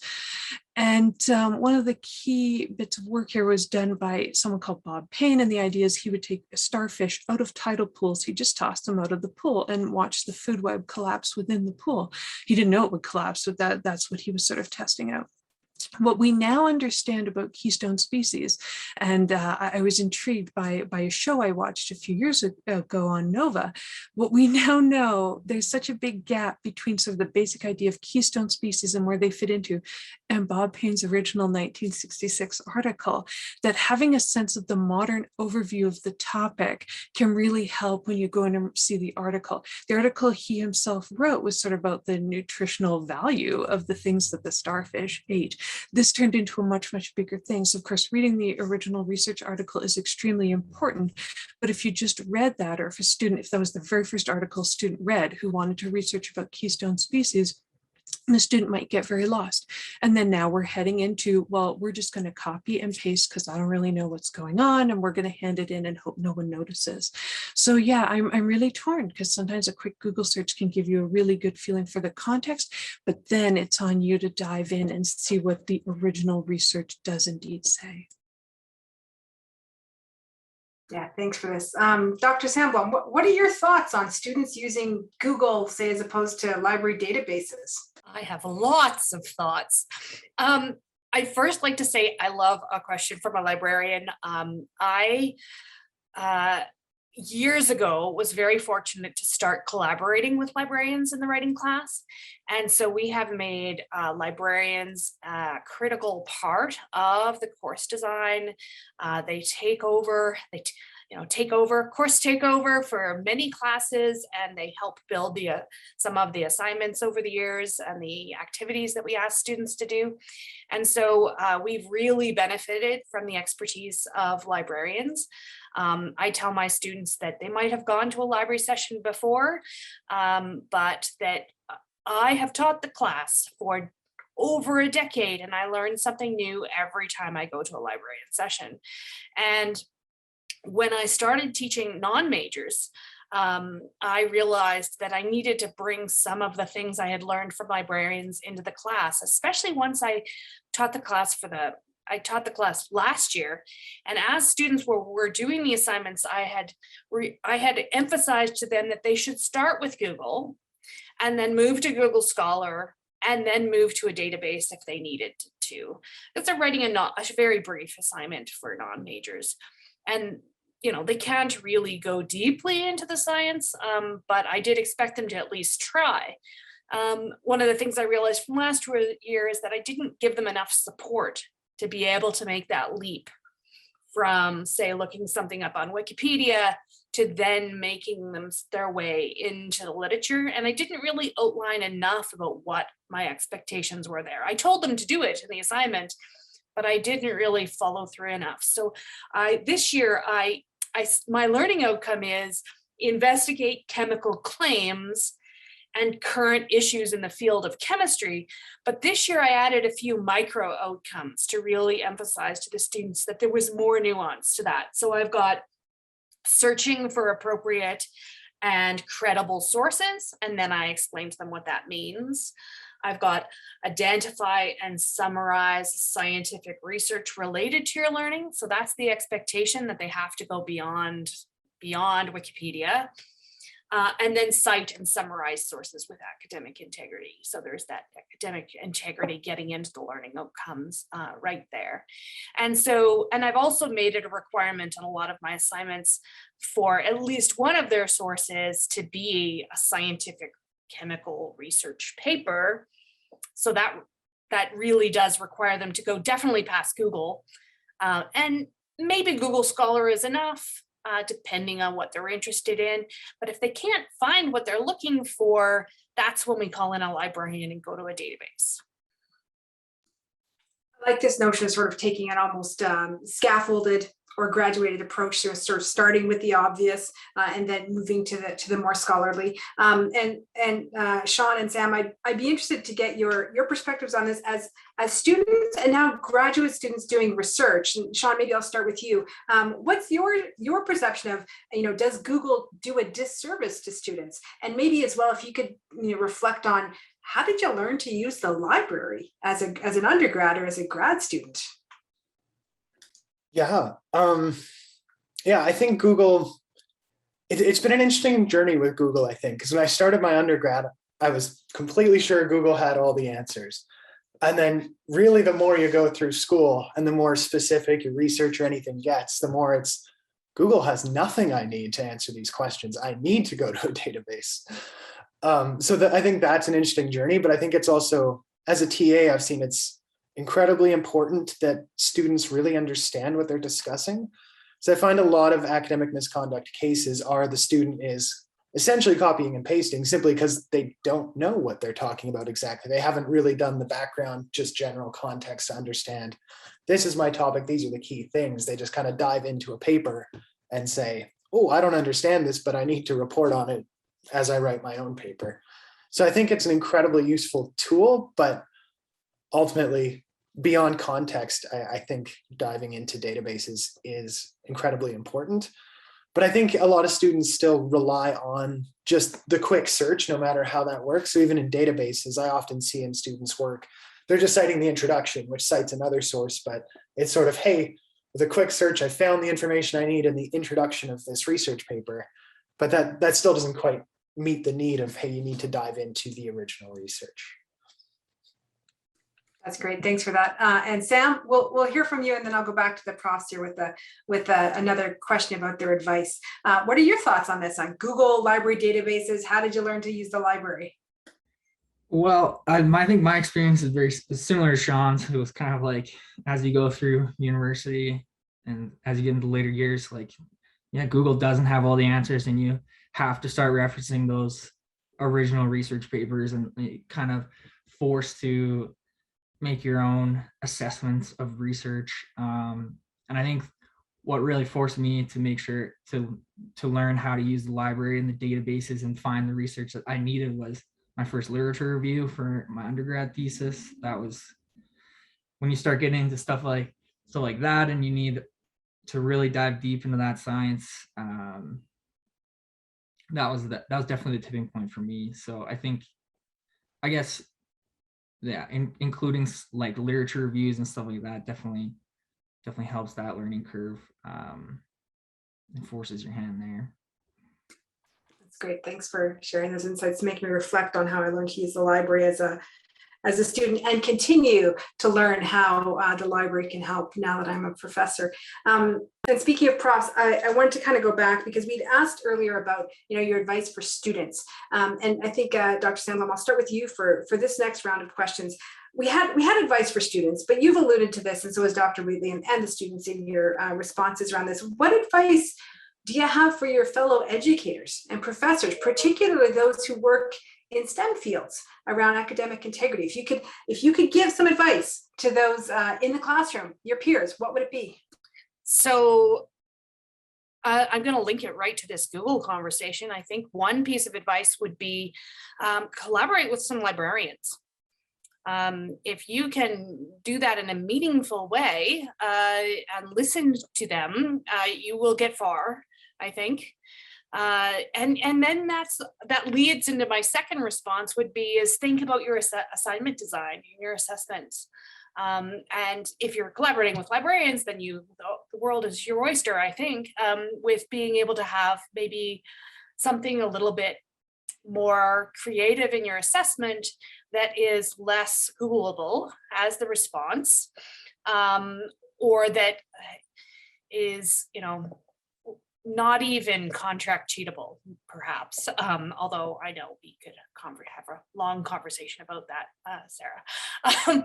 And one of the key bits of work here was done by someone called Bob Payne. And the idea is he would take a starfish out of tidal pools. He just tossed them out of the pool and watch the food web collapse within the pool. He didn't know it would collapse, but that's what he was sort of testing out. What we now understand about keystone species, and I was intrigued by a show I watched a few years ago on Nova. What we now know, there's such a big gap between sort of the basic idea of keystone species and where they fit into, and Bob Payne's original 1966 article, that having a sense of the modern overview of the topic can really help when you go in and see the article. The article he himself wrote was sort of about the nutritional value of the things that the starfish ate. This turned into a much, much bigger thing. So of course, reading the original research article is extremely important. But if you just read that, or if that was the very first article a student read who wanted to research about keystone species, the student might get very lost. And then now we're heading into, well, we're just going to copy and paste because I don't really know what's going on, and we're going to hand it in and hope no one notices. So yeah, I'm really torn, because sometimes a quick Google search can give you a really good feeling for the context, but then it's on you to dive in and see what the original research does indeed say. Yeah, thanks for this. Dr. Sandblom, what are your thoughts on students using Google, say, as opposed to library databases? I have lots of thoughts. I'd first like to say I love a question from a librarian. years ago was very fortunate to start collaborating with librarians in the writing class. And so we have made librarians a critical part of the course design. They take over, course takeover for many classes, and they help build some of the assignments over the years and the activities that we ask students to do. And so we've really benefited from the expertise of librarians. I tell my students that they might have gone to a library session before, but that I have taught the class for over a decade, and I learn something new every time I go to a librarian session. And when I started teaching non-majors, I realized that I needed to bring some of the things I had learned from librarians into the class, especially once I taught the class last year. And as students were doing the assignments, I had emphasized to them that they should start with Google and then move to Google Scholar and then move to a database if they needed to. Because they're writing a very brief assignment for non-majors. And they can't really go deeply into the science, but I did expect them to at least try. One of the things I realized from last year is that I didn't give them enough support to be able to make that leap from, say, looking something up on Wikipedia to then making them their way into the literature. And I didn't really outline enough about what my expectations were there. I told them to do it in the assignment, but I didn't really follow through enough. So this year, my learning outcome is investigate chemical claims and current issues in the field of chemistry. But this year I added a few micro outcomes to really emphasize to the students that there was more nuance to that. So I've got searching for appropriate and credible sources, and then I explained to them what that means. I've got identify and summarize scientific research related to your learning. So that's the expectation, that they have to go beyond Wikipedia. And then cite and summarize sources with academic integrity. So there's that academic integrity getting into the learning outcomes right there. And I've also made it a requirement on a lot of my assignments for at least one of their sources to be a scientific chemical research paper. So that really does require them to go definitely past Google. And maybe Google Scholar is enough, depending on what they're interested in. But if they can't find what they're looking for, that's when we call in a librarian and go to a database. I like this notion of sort of taking an almost scaffolded or graduated approach to sort of starting with the obvious and then moving to the more scholarly. And Sean and Sam, I'd be interested to get your perspectives on this as students and now graduate students doing research. And Sean, maybe I'll start with you. What's your perception of, does Google do a disservice to students? And maybe as well, if you could reflect on, how did you learn to use the library as an undergrad or as a grad student? Yeah, I think Google, it's been an interesting journey with Google, I think, because when I started my undergrad, I was completely sure Google had all the answers. And then really the more you go through school and the more specific your research or anything gets, the more it's, Google has nothing I need to answer these questions. I need to go to a database. I think that's an interesting journey, but I think it's also, as a TA, I've seen it's incredibly important that students really understand what they're discussing. So I find a lot of academic misconduct cases are the student is essentially copying and pasting simply because they don't know what they're talking about exactly. They haven't really done the background, just general context to understand, this is my topic, these are the key things. They just kind of dive into a paper and say, oh, I don't understand this, but I need to report on it as I write my own paper. So I think it's an incredibly useful tool, but ultimately, beyond context, I think diving into databases is incredibly important. But I think a lot of students still rely on just the quick search, no matter how that works. So even in databases, I often see in students' work, they're just citing the introduction, which cites another source, but it's sort of, hey, with a quick search, I found the information I need in the introduction of this research paper. But that still doesn't quite meet the need of, hey, you need to dive into the original research. That's great. Thanks for that. And Sam, we'll hear from you, and then I'll go back to the profs here with another question about their advice. What are your thoughts on this, on Google library databases? How did you learn to use the library? Well, I think my experience is very similar to Sean's. It was kind of like, as you go through university and as you get into later years, like, yeah, Google doesn't have all the answers, and you have to start referencing those original research papers, and kind of forced to make your own assessments of research. And I think what really forced me to make sure to learn how to use the library and the databases and find the research that I needed was my first literature review for my undergrad thesis. That was when you start getting into stuff like that, and you need to really dive deep into that science. That was definitely the tipping point for me. So I guess, yeah, including like literature reviews and stuff like that definitely helps that learning curve, and forces your hand there. That's great. Thanks for sharing those insights, to make me reflect on how I learned to use the library as a student, and continue to learn how the library can help now that I'm a professor. And speaking of profs, I wanted to kind of go back, because we'd asked earlier about your advice for students. And I think Dr. Sandblom, I'll start with you for this next round of questions. We had advice for students, but you've alluded to this, and so has Dr. Wheatley and the students in your responses around this. What advice do you have for your fellow educators and professors, particularly those who work in STEM fields around academic integrity? If you could give some advice to those in the classroom, your peers, what would it be? So I'm going to link it right to this Google conversation. I think one piece of advice would be collaborate with some librarians. If you can do that in a meaningful way and listen to them, you will get far, I think. And then that leads into my second response would be is think about your assignment design, your assessments. And if you're collaborating with librarians, then the world is your oyster, I think, with being able to have maybe something a little bit more creative in your assessment that is less Googleable as the response, or that is, not even contract cheatable, perhaps. Although I know we could have a long conversation about that, Sarah.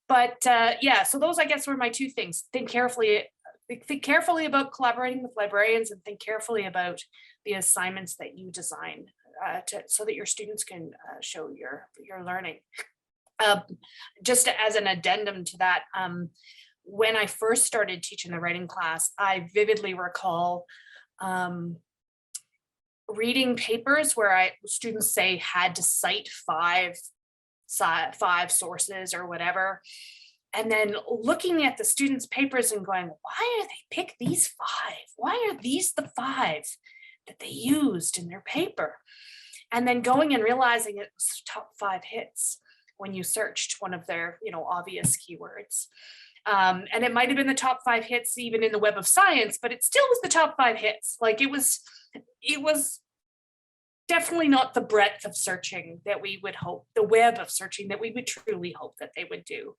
But yeah, so those, I guess, were my two things. Think carefully about collaborating with librarians, and think carefully about the assignments that you design so that your students can show your learning. Just as an addendum to that, when I first started teaching the writing class, I vividly recall reading papers where students say had to cite five sources or whatever, and then looking at the students' papers and going, why do they pick these five? Why are these the five that they used in their paper? And then going and realizing it was top 5 hits when you searched one of their obvious keywords. And it might have been the top 5 hits even in the Web of Science, but it still was the top 5 hits. Like it was definitely not the breadth of searching that we would hope, the web of searching that we would truly hope that they would do.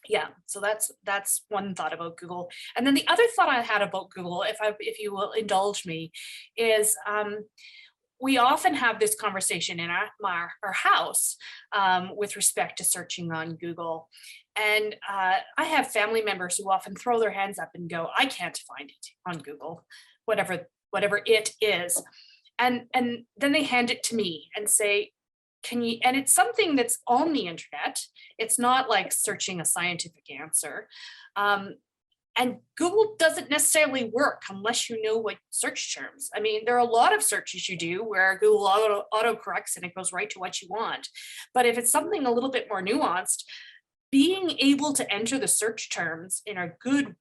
Yeah, so that's one thought about Google. And then the other thought I had about Google, if you will indulge me, is we often have this conversation in our house with respect to searching on Google. And I have family members who often throw their hands up and go, I can't find it on Google, whatever it is. And then they hand it to me and say, can you, and it's something that's on the internet. It's not like searching a scientific answer. And Google doesn't necessarily work unless you know what search terms. I mean, there are a lot of searches you do where Google auto corrects and it goes right to what you want. But if it's something a little bit more nuanced, being able to enter the search terms in a good,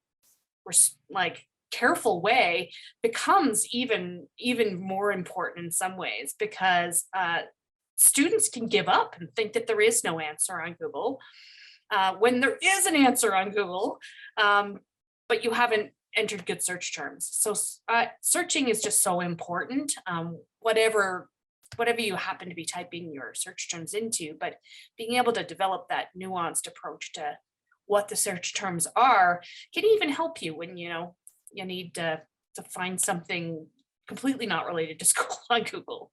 careful way becomes even more important in some ways, because students can give up and think that there is no answer on Google when there is an answer on Google. But you haven't entered good search terms. So searching is just so important, whatever whatever you happen to be typing your search terms into, but being able to develop that nuanced approach to what the search terms are can even help you when you need to find something completely not related to school on Google.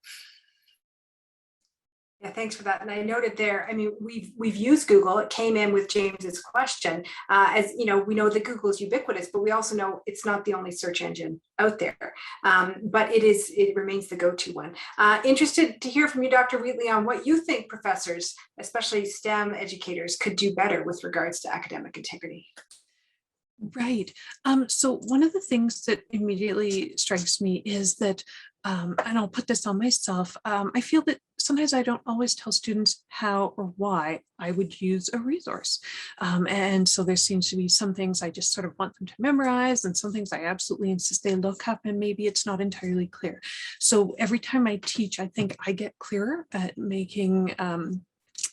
Yeah, thanks for that. And I noted there, I mean, we've used Google. It came in with James's question. As you know, we know that Google is ubiquitous, but we also know it's not the only search engine out there. But it remains the go-to one. Interested to hear from you, Dr. Wheatley, on what you think professors, especially STEM educators, could do better with regards to academic integrity. Right. So one of the things that immediately strikes me is that, and I'll put this on myself, I feel that sometimes I don't always tell students how or why I would use a resource. And so there seems to be some things I just sort of want them to memorize, and some things I absolutely insist they look up, and maybe it's not entirely clear. So every time I teach, I think I get clearer at making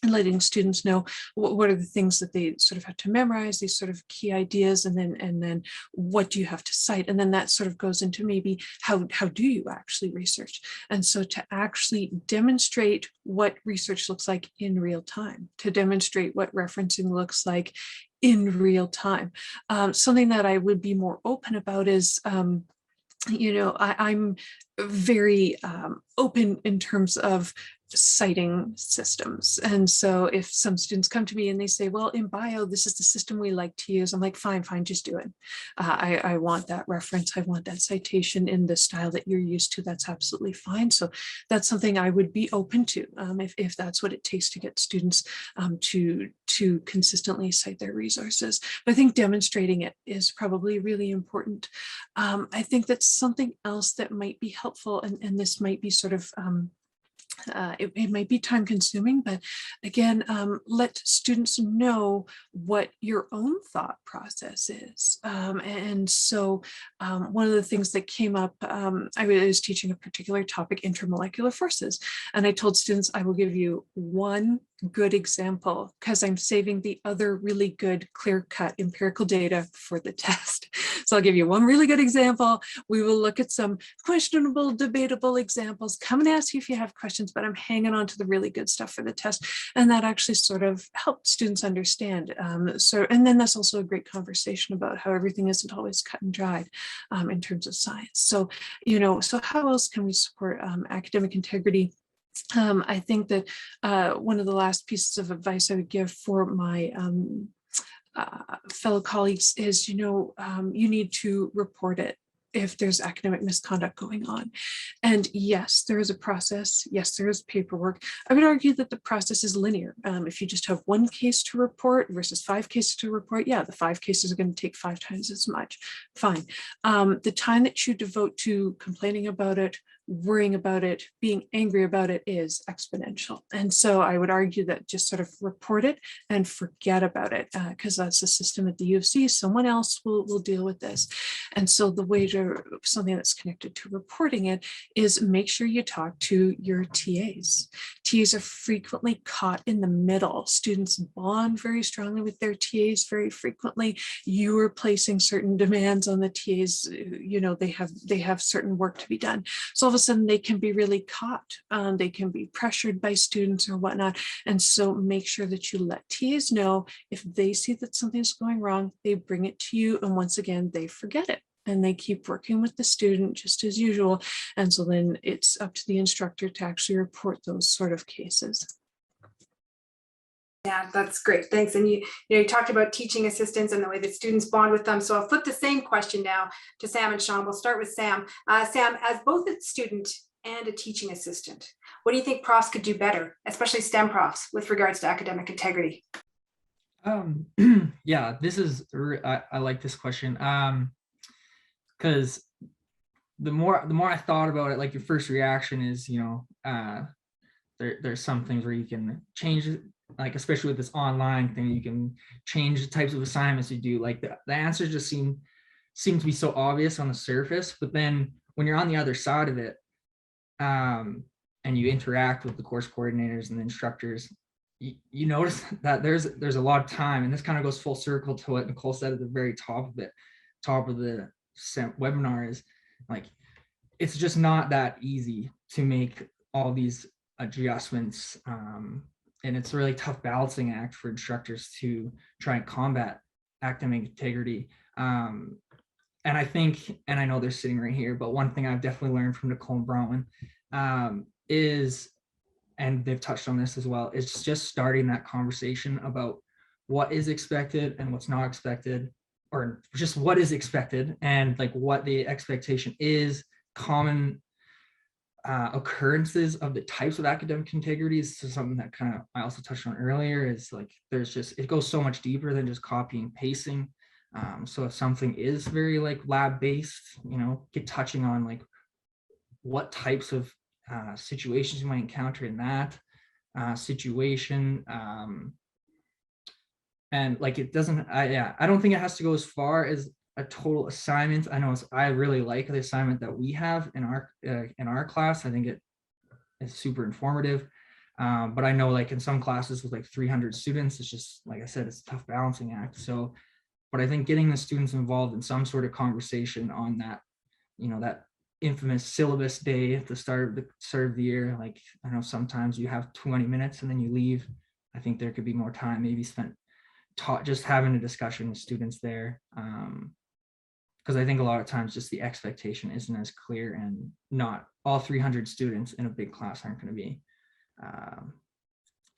and letting students know what are the things that they sort of have to memorize, these sort of key ideas, and then what do you have to cite, and then that sort of goes into maybe how do you actually research. And so to actually demonstrate what research looks like in real time, to demonstrate what referencing looks like in real time. Something that I would be more open about is I'm very open in terms of citing systems. And so if some students come to me and they say, well, in bio, this is the system we like to use, I'm like, fine, just do it. I want that reference. I want that citation in the style that you're used to. That's absolutely fine. So that's something I would be open to if that's what it takes to get students to consistently cite their resources. But I think demonstrating it is probably really important. I think that's something else that might be helpful, and this might be sort of it might be time consuming, but again, let students know what your own thought process is. And so one of the things that came up, I was teaching a particular topic, intermolecular forces, and I told students I will give you one good example because I'm saving the other really good clear-cut empirical data for the test. So I'll give you one really good example. We will look at some questionable, debatable examples. Come and ask you if you have questions, but I'm hanging on to the really good stuff for the test. And that actually sort of helped students understand. And then that's also a great conversation about how everything isn't always cut and dried in terms of science. So, so how else can we support academic integrity? I think that one of the last pieces of advice I would give for my fellow colleagues is, you need to report it if there's academic misconduct going on. And yes, there is a process. Yes, there is paperwork. I would argue that the process is linear. If you just have one case to report versus 5 cases to report, yeah, the 5 cases are going to take 5 times as much. Fine. The time that you devote to complaining about it, worrying about it, being angry about it is exponential. And so I would argue that just sort of report it and forget about it, because that's the system at the U of C. Someone else will deal with this. And so the way to something that's connected to reporting it is make sure you talk to your TAs. TAs are frequently caught in the middle. Students bond very strongly with their TAs very frequently. You are placing certain demands on the TAs. They have certain work to be done. So all of a sudden they can be really caught. They can be pressured by students or whatnot. And so make sure that you let TAs know if they see that something's going wrong, they bring it to you. And once again, they forget it. And they keep working with the student just as usual. And so then it's up to the instructor to actually report those sort of cases. Yeah, that's great. Thanks. And you talked about teaching assistants and the way that students bond with them. So I'll flip the same question now to Sam and Sean. We'll start with Sam. Sam, as both a student and a teaching assistant, what do you think profs could do better, especially STEM profs, with regards to academic integrity? Yeah, I like this question. Because the more I thought about it, like your first reaction is, there's some things where you can change it, like especially with this online thing, you can change the types of assignments you do. Like the answers just seem to be so obvious on the surface, but then when you're on the other side of it, and you interact with the course coordinators and the instructors, you notice that there's a lot of time, and this kind of goes full circle to what Nicole said at the very top of the webinar is like, it's just not that easy to make all these adjustments. And it's a really tough balancing act for instructors to try and combat academic integrity. And I think, and I know they're sitting right here, but one thing I've definitely learned from Nicole and Bronwyn is, and they've touched on this as well, is just starting that conversation about what is expected and what's not expected, or just what is expected and like what the expectation is, common occurrences of the types of academic integrity is something that kind of I also touched on earlier. Is like there's just, it goes so much deeper than just copying pasting. So if something is very like lab based, you know, get touching on like what types of situations you might encounter in that situation. And like it doesn't, I don't think it has to go as far as a total assignment. I know I really like the assignment that we have in our class. I think it is super informative. But I know like in some classes with like 300 students, it's just, like I said, it's a tough balancing act. So, but I think getting the students involved in some sort of conversation on that, you know, that infamous syllabus day at the start of the year, like I know sometimes you have 20 minutes and then you leave. I think there could be more time maybe spent just having a discussion with students there. Because I think a lot of times just the expectation isn't as clear, and not all 300 students in a big class aren't going to be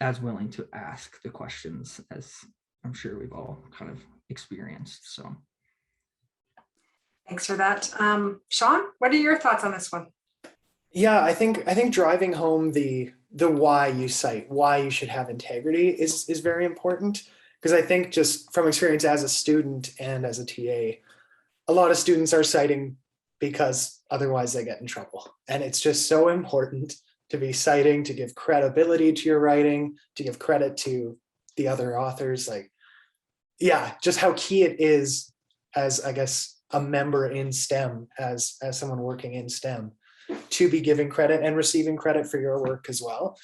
as willing to ask the questions as I'm sure we've all kind of experienced. So Thanks for that. Sean, what are your thoughts on this one? Yeah, I think driving home the why you cite, why you should have integrity is very important, because I think just from experience as a student and as a TA, a lot of students are citing because otherwise they get in trouble. And it's just so important to be citing, to give credibility to your writing, to give credit to the other authors. Like, yeah, just how key it is as, I guess, a member in STEM, as someone working in STEM, to be giving credit and receiving credit for your work as well.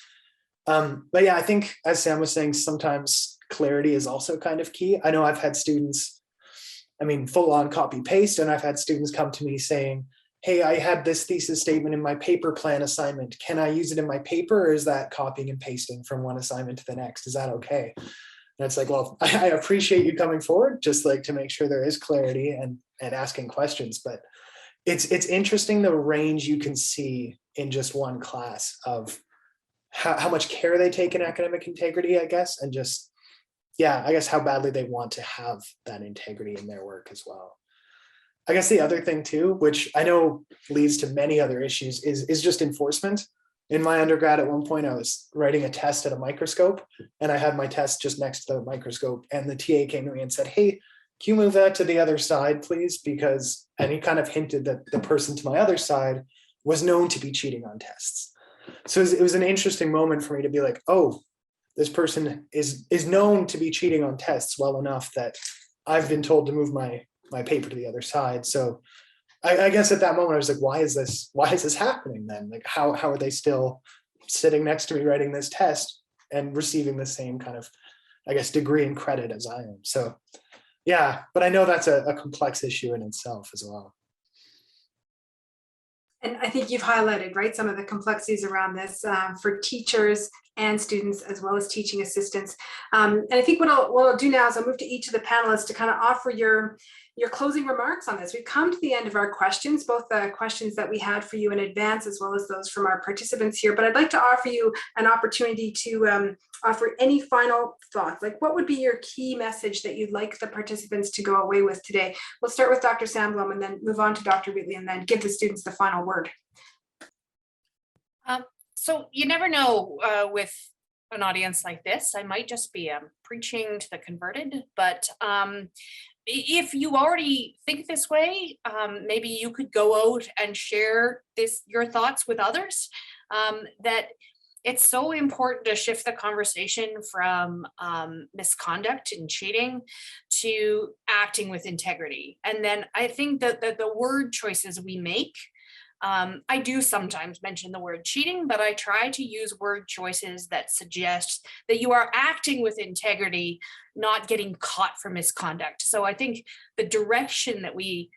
But yeah, I think as Sam was saying, sometimes clarity is also kind of key. I know I've had students, I mean, full on copy paste, and I've had students come to me saying, hey, I had this thesis statement in my paper plan assignment. Can I use it in my paper, or is that copying and pasting from one assignment to the next? Is that okay? And it's like, well, I appreciate you coming forward, just like to make sure there is clarity and asking questions. But it's interesting the range you can see in just one class of how much care they take in academic integrity, I guess, and just, yeah, I guess how badly they want to have that integrity in their work as well. I guess the other thing too, which I know leads to many other issues, is just enforcement. In my undergrad, at one point, I was writing a test at a microscope, and I had my test just next to the microscope, and the TA came to me and said, hey, can you move that to the other side, please? Because, and he kind of hinted that the person to my other side was known to be cheating on tests. So it was an interesting moment for me to be like, oh, this person is known to be cheating on tests well enough that I've been told to move my paper to the other side. So I guess at that moment I was like, why is this happening then? Like, how are they still sitting next to me writing this test and receiving the same kind of, I guess, degree and credit as I am? So yeah, but I know that's a complex issue in itself as well. And I think you've highlighted, right, some of the complexities around this for teachers and students, as well as teaching assistants. And I think what I'll do now is I'll move to each of the panelists to kind of offer your closing remarks on this. We've come to the end of our questions, both the questions that we had for you in advance, as well as those from our participants here. But I'd like to offer you an opportunity to offer any final thoughts. Like, what would be your key message that you'd like the participants to go away with today? We'll start with Dr. Sandblom and then move on to Dr. Wheatley, and then give the students the final word. So you never know with an audience like this. I might just be preaching to the converted, but if you already think this way, maybe you could go out and share your thoughts with others. That it's so important to shift the conversation from misconduct and cheating to acting with integrity. And then I think that the word choices we make, I do sometimes mention the word cheating, but I try to use word choices that suggest that you are acting with integrity, not getting caught for misconduct. So I think the direction that we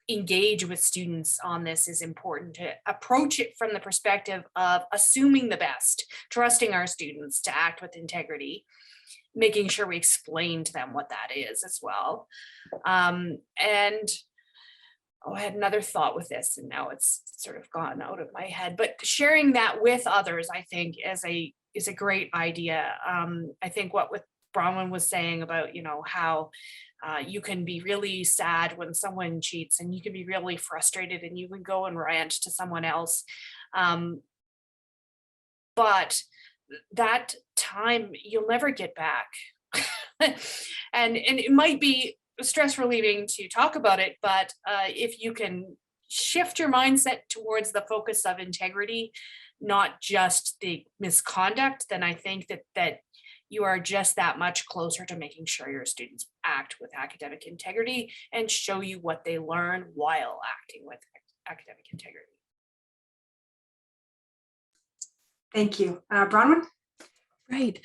engage with students on this is important, to approach it from the perspective of assuming the best, trusting our students to act with integrity, making sure we explain to them what that is as well. And I had another thought with this, and now it's sort of gone out of my head, but sharing that with others, I think is a great idea. I think what with Bronwyn was saying about, you know, how you can be really sad when someone cheats, and you can be really frustrated and you can go and rant to someone else. But that time you'll never get back. and it might be stress relieving to talk about it, but if you can shift your mindset towards the focus of integrity, not just the misconduct, then I think that you are just that much closer to making sure your students act with academic integrity and show you what they learn while acting with academic integrity. Thank you. Bronwyn? Right.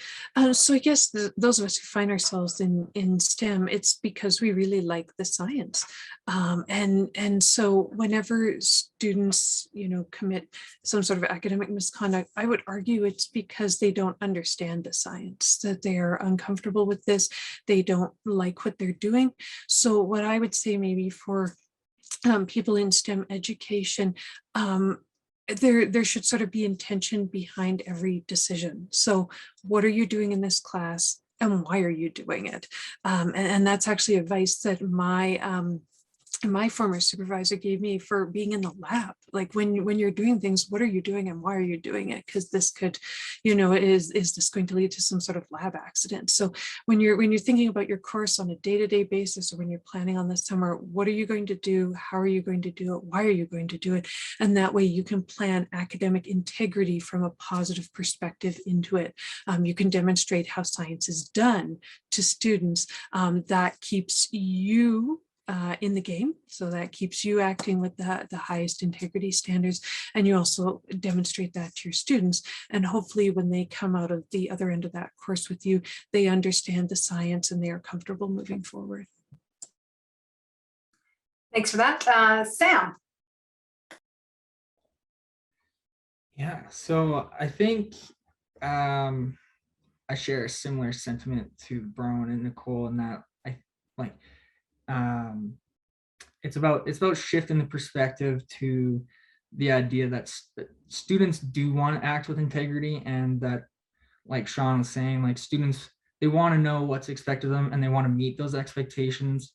So I guess those of us who find ourselves in STEM, it's because we really like the science. And so whenever students, you know, commit some sort of academic misconduct, I would argue it's because they don't understand the science, that they are uncomfortable with this, they don't like what they're doing. So what I would say maybe for people in STEM education, there should sort of be intention behind every decision. So what are you doing in this class and why are you doing it? And that's actually advice that my former supervisor gave me for being in the lab. Like when you're doing things, what are you doing and why are you doing it? Because this could, you know, is this going to lead to some sort of lab accident? So when you're thinking about your course on a day-to-day basis, or when you're planning on the summer, what are you going to do? How are you going to do it? Why are you going to do it? And that way you can plan academic integrity from a positive perspective into it. You can demonstrate how science is done to students. That keeps you in the game. So that keeps you acting with the highest integrity standards. And you also demonstrate that to your students. And hopefully when they come out of the other end of that course with you, they understand the science and they are comfortable moving forward. Thanks for that. Sam? Yeah, so I think I share a similar sentiment to Brown and Nicole in that I like it's about shifting the perspective to the idea that students do want to act with integrity, and that, like Sean was saying, like students, they want to know what's expected of them and they want to meet those expectations.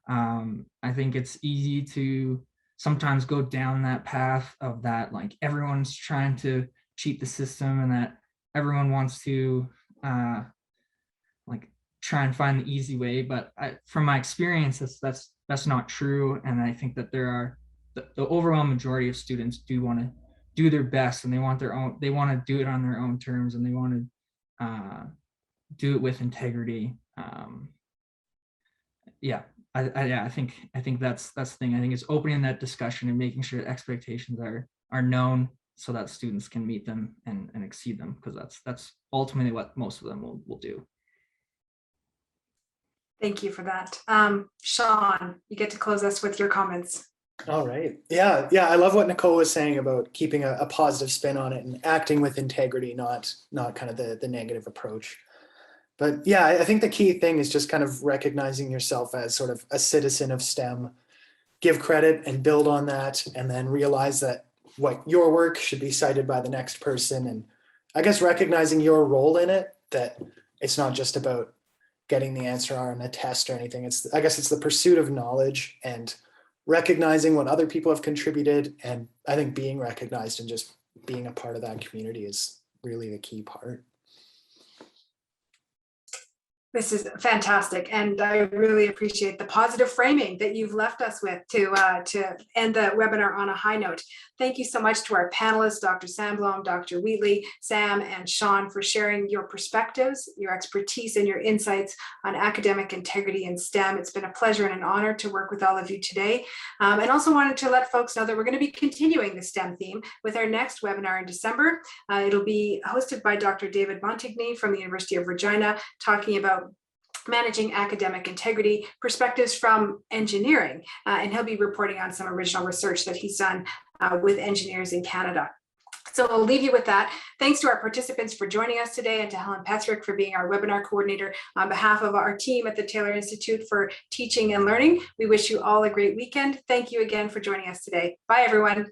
I think it's easy to sometimes go down that path of that, like everyone's trying to cheat the system and that everyone wants to like try and find the easy way. But from my experience, that's not true. And I think that there are the overwhelming majority of students do want to do their best, and they want to do it on their own terms, and they want to do it with integrity. Yeah, I think that's the thing. I think it's opening that discussion and making sure expectations are known so that students can meet them and exceed them, because that's ultimately what most of them will do. Thank you for that. Sean, you get to close us with your comments. All right. Yeah. I love what Nicole was saying about keeping a positive spin on it and acting with integrity, not kind of the negative approach. But yeah, I think the key thing is just kind of recognizing yourself as sort of a citizen of STEM, give credit and build on that, and then realize that what your work should be cited by the next person. And I guess recognizing your role in it, that it's not just about getting the answer on a test or anything. I guess it's the pursuit of knowledge and recognizing what other people have contributed. And I think being recognized and just being a part of that community is really the key part. This is fantastic, and I really appreciate the positive framing that you've left us with to end the webinar on a high note. Thank you so much to our panelists, Dr. Sandblom, Dr. Wheatley, Sam, and Sean, for sharing your perspectives, your expertise, and your insights on academic integrity in STEM. It's been a pleasure and an honor to work with all of you today. And also wanted to let folks know that we're going to be continuing the STEM theme with our next webinar in December. It'll be hosted by Dr. David Montigny from the University of Regina, talking about managing academic integrity, perspectives from engineering, and he'll be reporting on some original research that he's done with engineers in Canada. So I'll leave you with that. Thanks to our participants for joining us today, and to Helen Petherick for being our webinar coordinator. On behalf of our team at the Taylor Institute for Teaching and Learning, we wish you all a great weekend. Thank you again for joining us today. Bye, everyone.